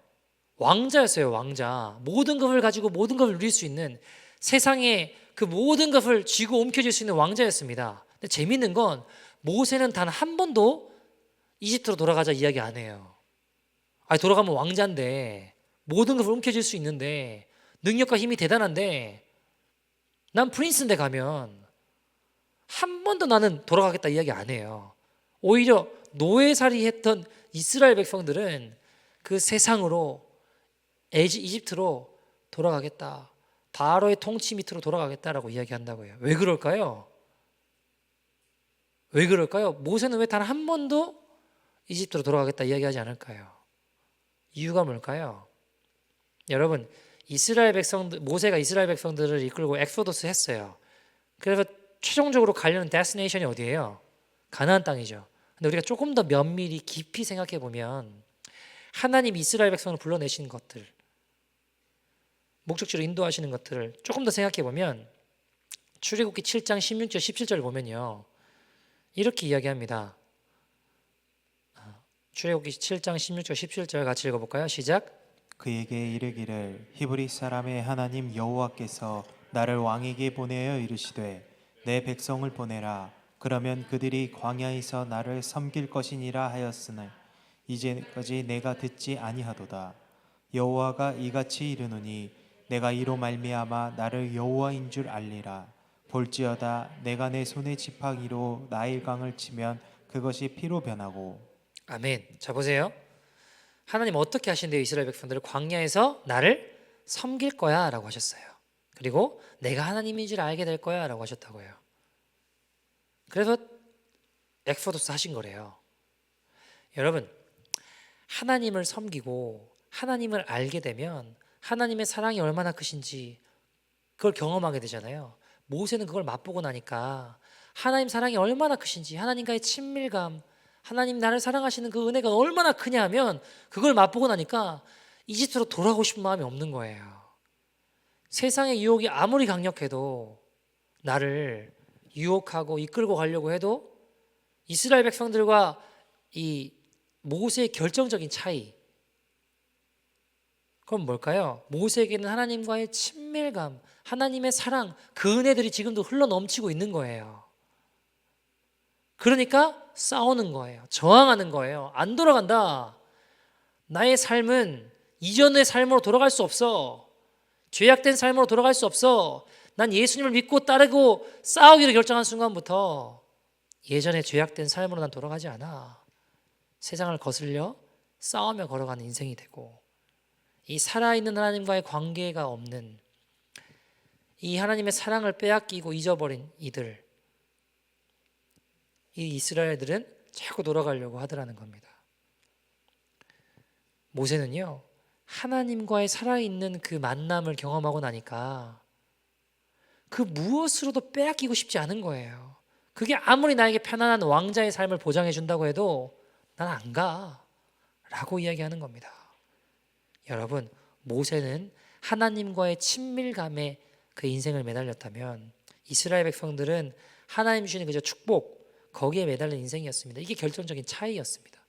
왕자였어요, 왕자. 모든 것을 가지고 모든 것을 누릴 수 있는 세상의 그 모든 것을 쥐고 움켜쥘 수 있는 왕자였습니다. 근데 재밌는 건 모세는 단 한 번도 이집트로 돌아가자 이야기 안 해요. 아니, 돌아가면 왕자인데 모든 것을 움켜쥘 수 있는데 능력과 힘이 대단한데 난 프린스인데 가면 한 번도 나는 돌아가겠다 이야기 안 해요. 오히려 노예살이 했던 이스라엘 백성들은 그 세상으로 이집트로 돌아가겠다. 바로의 통치 밑으로 돌아가겠다라고 이야기한다고요. 왜 그럴까요? 왜 그럴까요? 모세는 왜 단 한 번도 이집트로 돌아가겠다 이야기하지 않을까요? 이유가 뭘까요? 여러분, 모세가 이스라엘 백성들을 이끌고 엑소더스 했어요. 그래서 최종적으로 가려는 데스티네이션이 어디예요? 가나안 땅이죠. 근데 우리가 조금 더 면밀히 깊이 생각해 보면 하나님 이스라엘 백성을 불러내신 것들, 목적지로 인도하시는 것들을 조금 더 생각해 보면 출애굽기 7장 16절 17절 보면요. 이렇게 이야기합니다. 출애굽기 7장 16절 17절 같이 읽어볼까요? 시작.
그에게 이르기를 히브리 사람의 하나님 여호와께서 나를 왕에게 보내어 이르시되 내 백성을 보내라. 그러면 그들이 광야에서 나를 섬길 것이니라 하였으나 이제까지 내가 듣지 아니하도다. 여호와가 이같이 이르노니 내가 이로 말미암아 나를 여호와인 줄 알리라. 볼지어다 내가 내 손의 지팡이로 나일강을 치면 그것이 피로 변하고.
아멘. 자, 보세요. 하나님 어떻게 하신대요? 이스라엘 백성들을 광야에서 나를 섬길 거야 라고 하셨어요. 그리고 내가 하나님인 줄 알게 될 거야 라고 하셨다고요. 그래서 엑소더스 하신 거래요. 여러분, 하나님을 섬기고 하나님을 알게 되면 하나님의 사랑이 얼마나 크신지 그걸 경험하게 되잖아요. 모세는 그걸 맛보고 나니까 하나님 사랑이 얼마나 크신지, 하나님과의 친밀감, 하나님 나를 사랑하시는 그 은혜가 얼마나 크냐 하면 그걸 맛보고 나니까 이집트로 돌아가고 싶은 마음이 없는 거예요. 세상의 유혹이 아무리 강력해도 나를 유혹하고 이끌고 가려고 해도 이스라엘 백성들과 이 모세의 결정적인 차이, 그건 뭘까요? 모세에게는 하나님과의 친밀감, 하나님의 사랑, 그 은혜들이 지금도 흘러 넘치고 있는 거예요. 그러니까 싸우는 거예요. 저항하는 거예요. 안 돌아간다. 나의 삶은 이전의 삶으로 돌아갈 수 없어. 죄악된 삶으로 돌아갈 수 없어. 난 예수님을 믿고 따르고 싸우기로 결정한 순간부터 예전의 죄악된 삶으로 난 돌아가지 않아. 세상을 거슬려 싸우며 걸어가는 인생이 되고, 이 살아있는 하나님과의 관계가 없는, 이 하나님의 사랑을 빼앗기고 잊어버린 이들, 이 이스라엘들은 자꾸 돌아가려고 하더라는 겁니다. 모세는요, 하나님과의 살아있는 그 만남을 경험하고 나니까 그 무엇으로도 빼앗기고 싶지 않은 거예요. 그게 아무리 나에게 편안한 왕자의 삶을 보장해 준다고 해도 난 안 가. 라고 이야기하는 겁니다. 여러분, 모세는 하나님과의 친밀감에 그 인생을 매달렸다면 이스라엘 백성들은 하나님 주시는 그저 축복, 거기에 매달린 인생이었습니다. 이게 결정적인 차이였습니다.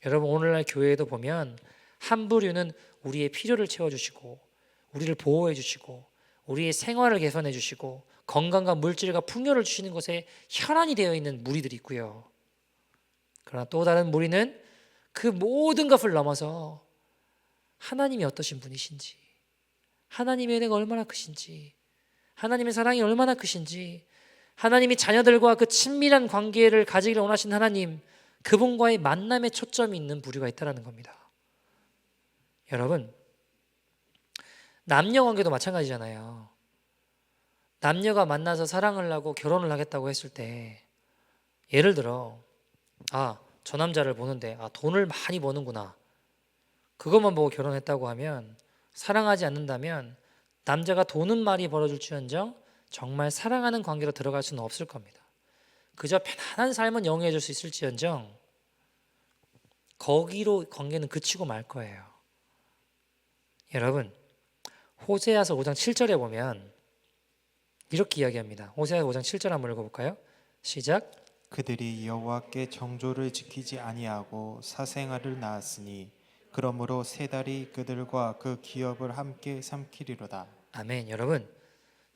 여러분, 오늘날 교회에도 보면 한 부류는 우리의 필요를 채워주시고 우리를 보호해 주시고 우리의 생활을 개선해 주시고 건강과 물질과 풍요를 주시는 것에 혈안이 되어 있는 무리들이 있고요. 그러나 또 다른 무리는 그 모든 것을 넘어서 하나님이 어떠신 분이신지, 하나님의 은혜가 얼마나 크신지, 하나님의 사랑이 얼마나 크신지, 하나님이 자녀들과 그 친밀한 관계를 가지기를 원하신 하나님, 그분과의 만남에 초점이 있는 부류가 있다는 겁니다. 여러분, 남녀 관계도 마찬가지잖아요. 남녀가 만나서 사랑을 하고 결혼을 하겠다고 했을 때 예를 들어 저 남자를 보는데 돈을 많이 버는구나, 그것만 보고 결혼했다고 하면, 사랑하지 않는다면 남자가 돈은 많이 벌어줄지언정 정말 사랑하는 관계로 들어갈 수는 없을 겁니다. 그저 편안한 삶은 영위해 줄 수 있을지언정 거기로 관계는 그치고 말 거예요. 여러분, 호세아서 5장 7절에 보면 이렇게 이야기합니다. 호세아서 5장 7절 한번 읽어볼까요? 시작.
그들이 여호와께 정조를 지키지 아니하고 사생아를 낳았으니 그러므로 세 달이 그들과 그 기업을 함께 삼키리로다.
아멘. 여러분,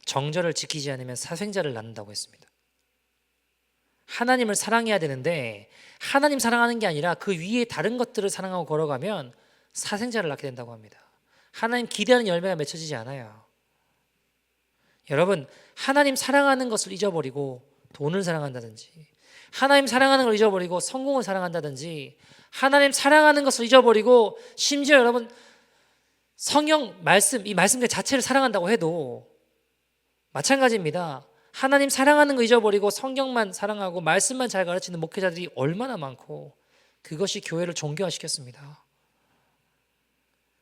정절을 지키지 않으면 사생자를 낳는다고 했습니다. 하나님을 사랑해야 되는데 하나님 사랑하는 게 아니라 그 위에 다른 것들을 사랑하고 걸어가면 사생자를 낳게 된다고 합니다. 하나님 기대하는 열매가 맺혀지지 않아요. 여러분, 하나님 사랑하는 것을 잊어버리고 돈을 사랑한다든지, 하나님 사랑하는 걸 잊어버리고 성공을 사랑한다든지, 하나님 사랑하는 것을 잊어버리고 심지어 여러분 성경 말씀, 이 말씀 자체를 사랑한다고 해도 마찬가지입니다. 하나님 사랑하는 거 잊어버리고 성경만 사랑하고 말씀만 잘 가르치는 목회자들이 얼마나 많고, 그것이 교회를 종교화시켰습니다.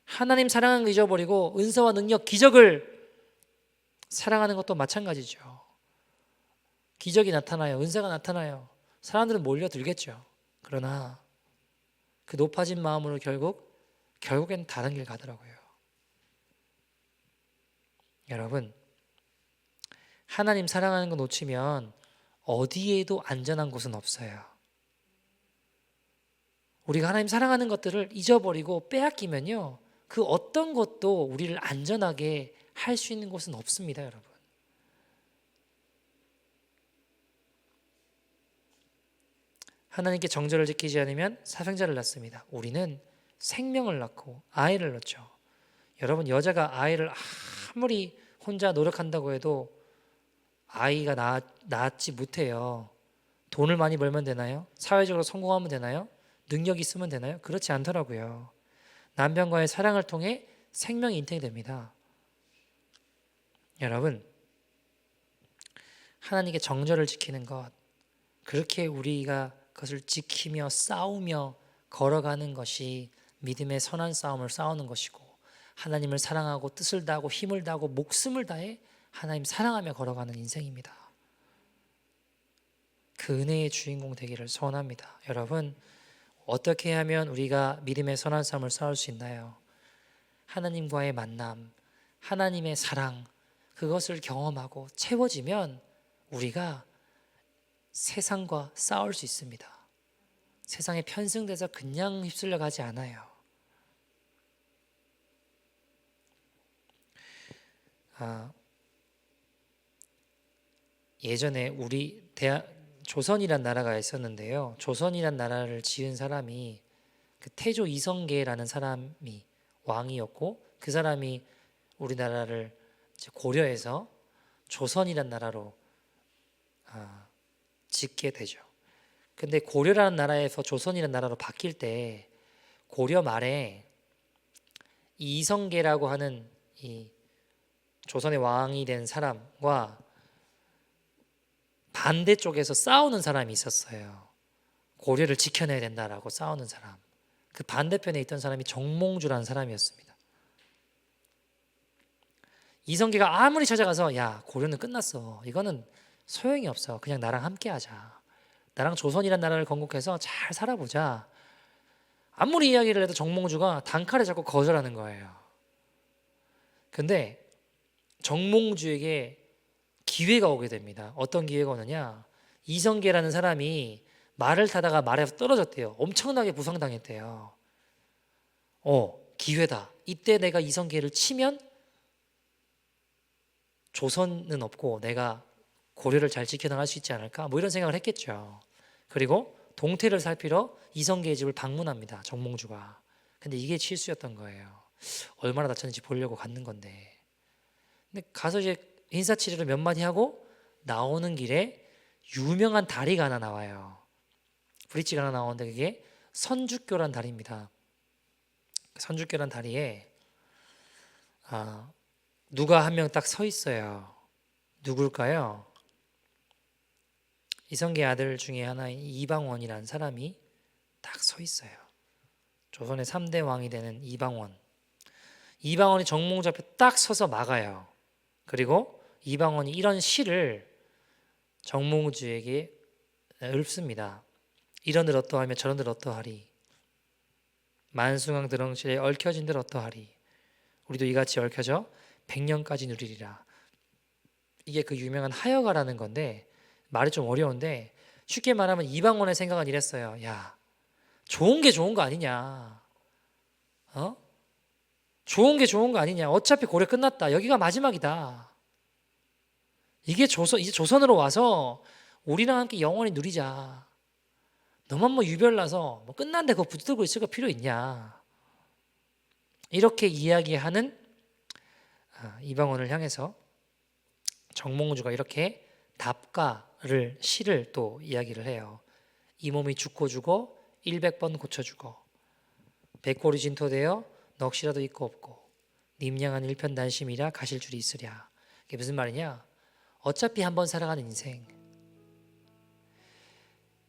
하나님 사랑하는 거 잊어버리고 은사와 능력, 기적을 사랑하는 것도 마찬가지죠. 기적이 나타나요. 은사가 나타나요. 사람들은 몰려들겠죠. 그러나 그 높아진 마음으로 결국엔 다른 길 가더라고요. 여러분, 하나님 사랑하는 거 놓치면 어디에도 안전한 곳은 없어요. 우리가 하나님 사랑하는 것들을 잊어버리고 빼앗기면요, 그 어떤 것도 우리를 안전하게 할 수 있는 곳은 없습니다, 여러분. 하나님께 정절을 지키지 않으면 사생자를 낳습니다. 우리는 생명을 낳고 아이를 낳죠. 여러분, 여자가 아이를 아무리 혼자 노력한다고 해도 아이가 낳지 못해요. 돈을 많이 벌면 되나요? 사회적으로 성공하면 되나요? 능력이 있으면 되나요? 그렇지 않더라고요. 남편과의 사랑을 통해 생명이 인텐이 됩니다. 여러분, 하나님께 정절을 지키는 것, 그렇게 우리가 그것을 지키며 싸우며 걸어가는 것이 믿음의 선한 싸움을 싸우는 것이고, 하나님을 사랑하고 뜻을 다하고 힘을 다하고 목숨을 다해 하나님 사랑하며 걸어가는 인생입니다. 그 은혜의 주인공 되기를 소원합니다. 여러분, 어떻게 하면 우리가 믿음의 선한 싸움을 싸울 수 있나요? 하나님과의 만남, 하나님의 사랑, 그것을 경험하고 채워지면 우리가 세상과 싸울 수 있습니다. 세상에 편승돼서 그냥 휩쓸려 가지 않아요. 예전에 우리 조선이란 나라가 있었는데요. 조선이란 나라를 지은 사람이 그 태조 이성계라는 사람이 왕이었고, 그 사람이 우리나라를 고려해서 조선이란 나라로 짓게 되죠. 근데 고려라는 나라에서 조선이라는 나라로 바뀔 때 고려 말에 이성계라고 하는 이 조선의 왕이 된 사람과 반대쪽에서 싸우는 사람이 있었어요. 고려를 지켜내야 된다라고 싸우는 사람. 그 반대편에 있던 사람이 정몽주라는 사람이었습니다. 이성계가 아무리 찾아가서 야, 고려는 끝났어. 이거는 소용이 없어. 그냥 나랑 함께 하자. 나랑 조선이란 나라를 건국해서 잘 살아보자. 아무리 이야기를 해도 정몽주가 단칼에 자꾸 거절하는 거예요. 근데 정몽주에게 기회가 오게 됩니다. 어떤 기회가 오느냐? 이성계라는 사람이 말을 타다가 말에서 떨어졌대요. 엄청나게 부상당했대요. 기회다. 이때 내가 이성계를 치면 조선은 없고 내가 고려를 잘 지켜나갈 수 있지 않을까? 뭐 이런 생각을 했겠죠. 그리고 동태를 살피러 이성계의 집을 방문합니다. 정몽주가. 근데 이게 실수였던 거예요. 얼마나 다쳤는지 보려고 갔는 건데. 근데 가서 이제 인사치레를 몇 마디 하고 나오는 길에 유명한 다리가 하나 나와요. 브릿지가 하나 나오는데 그게 선주교란 다리입니다. 선주교란 다리에 누가 한 명 딱 서 있어요. 누굴까요? 이성계 아들 중에 하나인 이방원이라는 사람이 딱 서 있어요. 조선의 3대 왕이 되는 이방원. 이방원이 정몽주 앞에 딱 서서 막아요. 그리고 이방원이 이런 시를 정몽주에게 읊습니다. 이런들 어떠하며 저런들 어떠하리. 만숭앙 드렁실에 얽혀진들 어떠하리. 우리도 이같이 얽혀져 100년까지 누리리라. 이게 그 유명한 하여가라는 건데 말이 좀 어려운데 쉽게 말하면 이방원의 생각은 이랬어요. 야, 좋은 게 좋은 거 아니냐. 좋은 게 좋은 거 아니냐. 어차피 고려 끝났다. 여기가 마지막이다. 이제 조선으로 와서 우리랑 함께 영원히 누리자. 너만 뭐 유별나서 뭐 끝난데 그거 붙들고 있을 거 필요 있냐. 이렇게 이야기하는 이방원을 향해서 정몽주가 이렇게 답가를 시를 또 이야기를 해요. 이 몸이 죽고 죽어 100번 고쳐주고 백골이 진토되어 넋이라도 있고 없고 님량한 일편단심이라 가실 줄이 있으랴. 이게 무슨 말이냐? 어차피 한번 살아가는 인생,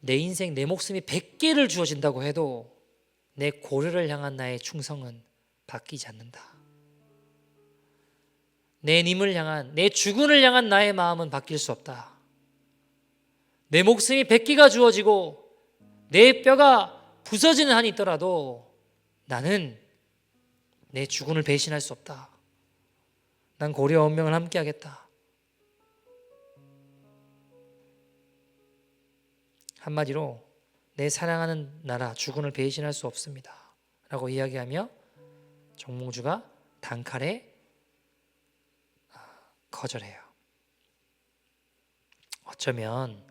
내 인생 내 목숨이 100개를 주어진다고 해도 내 고려를 향한 나의 충성은 바뀌지 않는다. 내 님을 향한, 내 주군을 향한 나의 마음은 바뀔 수 없다. 내 목숨이 100개가 주어지고 내 뼈가 부서지는 한이 있더라도 나는 내 주군을 배신할 수 없다. 난 고려와 운명을 함께 하겠다. 한마디로 내 사랑하는 나라 주군을 배신할 수 없습니다 라고 이야기하며 정몽주가 단칼에 거절해요. 어쩌면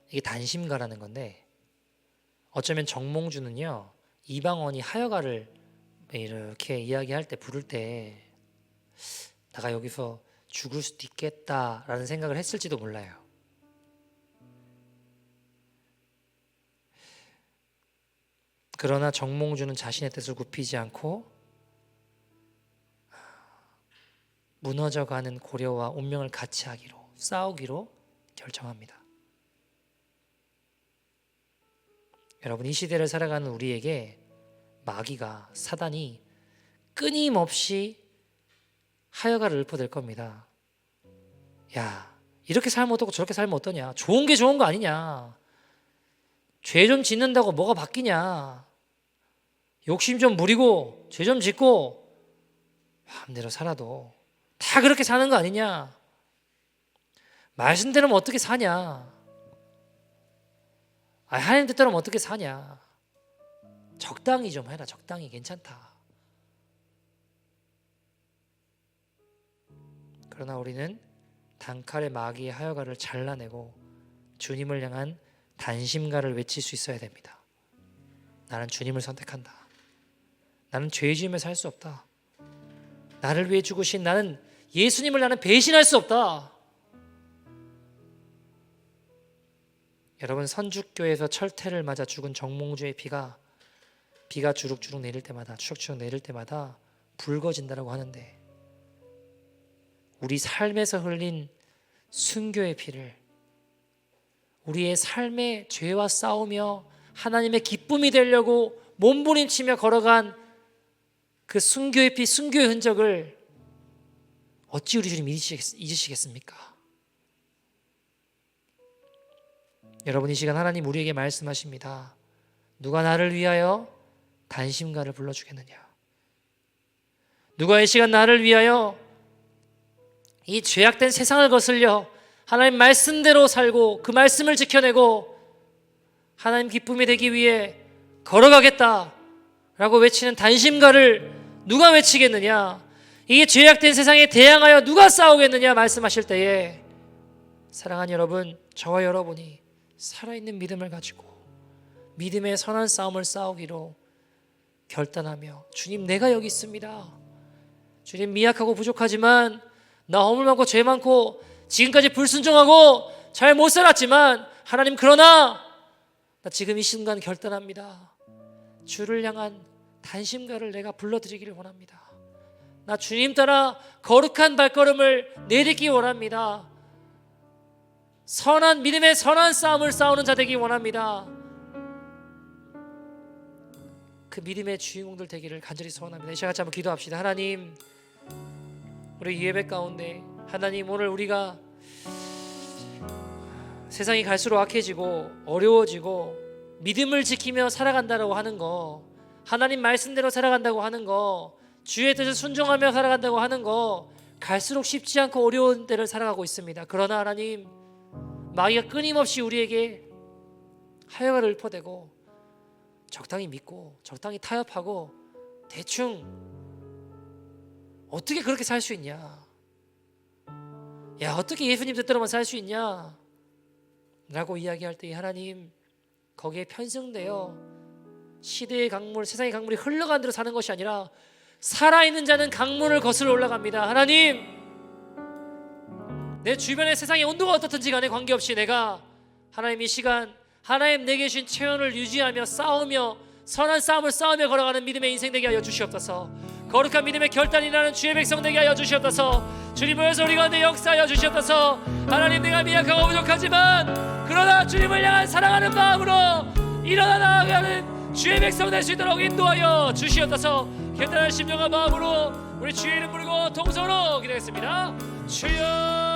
이게 단심가라는 건데 어쩌면 정몽주는요 이방원이 하여가를 이렇게 이야기할 때 부를 때 내가 여기서 죽을 수도 있겠다라는 생각을 했을지도 몰라요. 그러나 정몽주는 자신의 뜻을 굽히지 않고 무너져가는 고려와 운명을 같이 하기로, 싸우기로 결정합니다. 여러분, 이 시대를 살아가는 우리에게 마귀가, 사단이 끊임없이 하여가를 읊어댈 겁니다. 야, 이렇게 살면 어떻고 저렇게 살면 어떠냐. 좋은 게 좋은 거 아니냐. 죄 좀 짓는다고 뭐가 바뀌냐. 욕심 좀 부리고 죄 좀 짓고 마음대로 살아도 다 그렇게 사는 거 아니냐. 말씀대로면 어떻게 사냐. 하나님 뜻대로면 어떻게 사냐. 적당히 좀 해라. 적당히 괜찮다. 그러나 우리는 단칼에 마귀의 하여가를 잘라내고 주님을 향한 단심가를 외칠 수 있어야 됩니다. 나는 주님을 선택한다. 나는 죄 지으며 살 수 없다. 나를 위해 죽으신 나는 예수님을 나는 배신할 수 없다. 여러분, 선주교에서 철퇴를 맞아 죽은 정몽주의 비가 주룩주룩 내릴 때마다, 추적추적 내릴 때마다 붉어진다라고 하는데 우리 삶에서 흘린 순교의 피를 우리의 삶의 죄와 싸우며 하나님의 기쁨이 되려고 몸부림치며 걸어간 그 순교의 피, 순교의 흔적을 어찌 우리 주님 잊으시겠습니까? 여러분, 이 시간 하나님 우리에게 말씀하십니다. 누가 나를 위하여 단심가를 불러주겠느냐? 누가 이 시간 나를 위하여 이 죄악된 세상을 거슬려 하나님 말씀대로 살고 그 말씀을 지켜내고 하나님 기쁨이 되기 위해 걸어가겠다라고 외치는 단심가를 누가 외치겠느냐? 이 죄악된 세상에 대항하여 누가 싸우겠느냐 말씀하실 때에 사랑하는 여러분, 저와 여러분이 살아있는 믿음을 가지고 믿음의 선한 싸움을 싸우기로 결단하며 주님, 내가 여기 있습니다. 주님, 미약하고 부족하지만 나 허물 많고 죄 많고 지금까지 불순종하고 잘 못 살았지만 하나님, 그러나 나 지금 이 순간 결단합니다. 주를 향한 단심가를 내가 불러드리기를 원합니다. 나 주님 따라 거룩한 발걸음을 내딛기 원합니다. 선한 믿음의 선한 싸움을 싸우는 자 되기 원합니다. 그 믿음의 주인공들 되기를 간절히 소원합니다. 이 시간 같이 한번 기도합시다. 하나님, 우리 예배 가운데 하나님, 오늘 우리가 세상이 갈수록 악해지고 어려워지고 믿음을 지키며 살아간다고 하는 거, 하나님 말씀대로 살아간다고 하는 거, 주의 뜻을 순종하며 살아간다고 하는 거 갈수록 쉽지 않고 어려운 때를 살아가고 있습니다. 그러나 하나님, 마귀가 끊임없이 우리에게 하여가를 읊어대고 적당히 믿고 적당히 타협하고 대충 어떻게 그렇게 살 수 있냐, 야 어떻게 예수님 뜻대로만 살 수 있냐 라고 이야기할 때 하나님, 거기에 편승되어 시대의 강물, 세상의 강물이 흘러간 대로 사는 것이 아니라 살아있는 자는 강물을 거슬러 올라갑니다. 하나님, 내 주변의 세상의 온도가 어떻든지 간에 관계없이 내가 하나님 이 시간 하나님 내게 주신 체온을 유지하며 싸우며 선한 싸움을 싸우며 걸어가는 믿음의 인생 되게 하여 주시옵소서. 거룩한 믿음의 결단이 나는 주의 백성 되게 하여 주시옵소서. 주님 모여서 우리 가운데 역사하여 주시옵소서. 하나님, 내가 미약하고 부족하지만 그러나 주님을 향한 사랑하는 마음으로 일어나 나아가는 주의 백성 될 수 있도록 인도하여 주시옵소서. 결단한 심령과 마음으로 우리 주의 이름 부르고 통성으로 기도했습니다. 주여.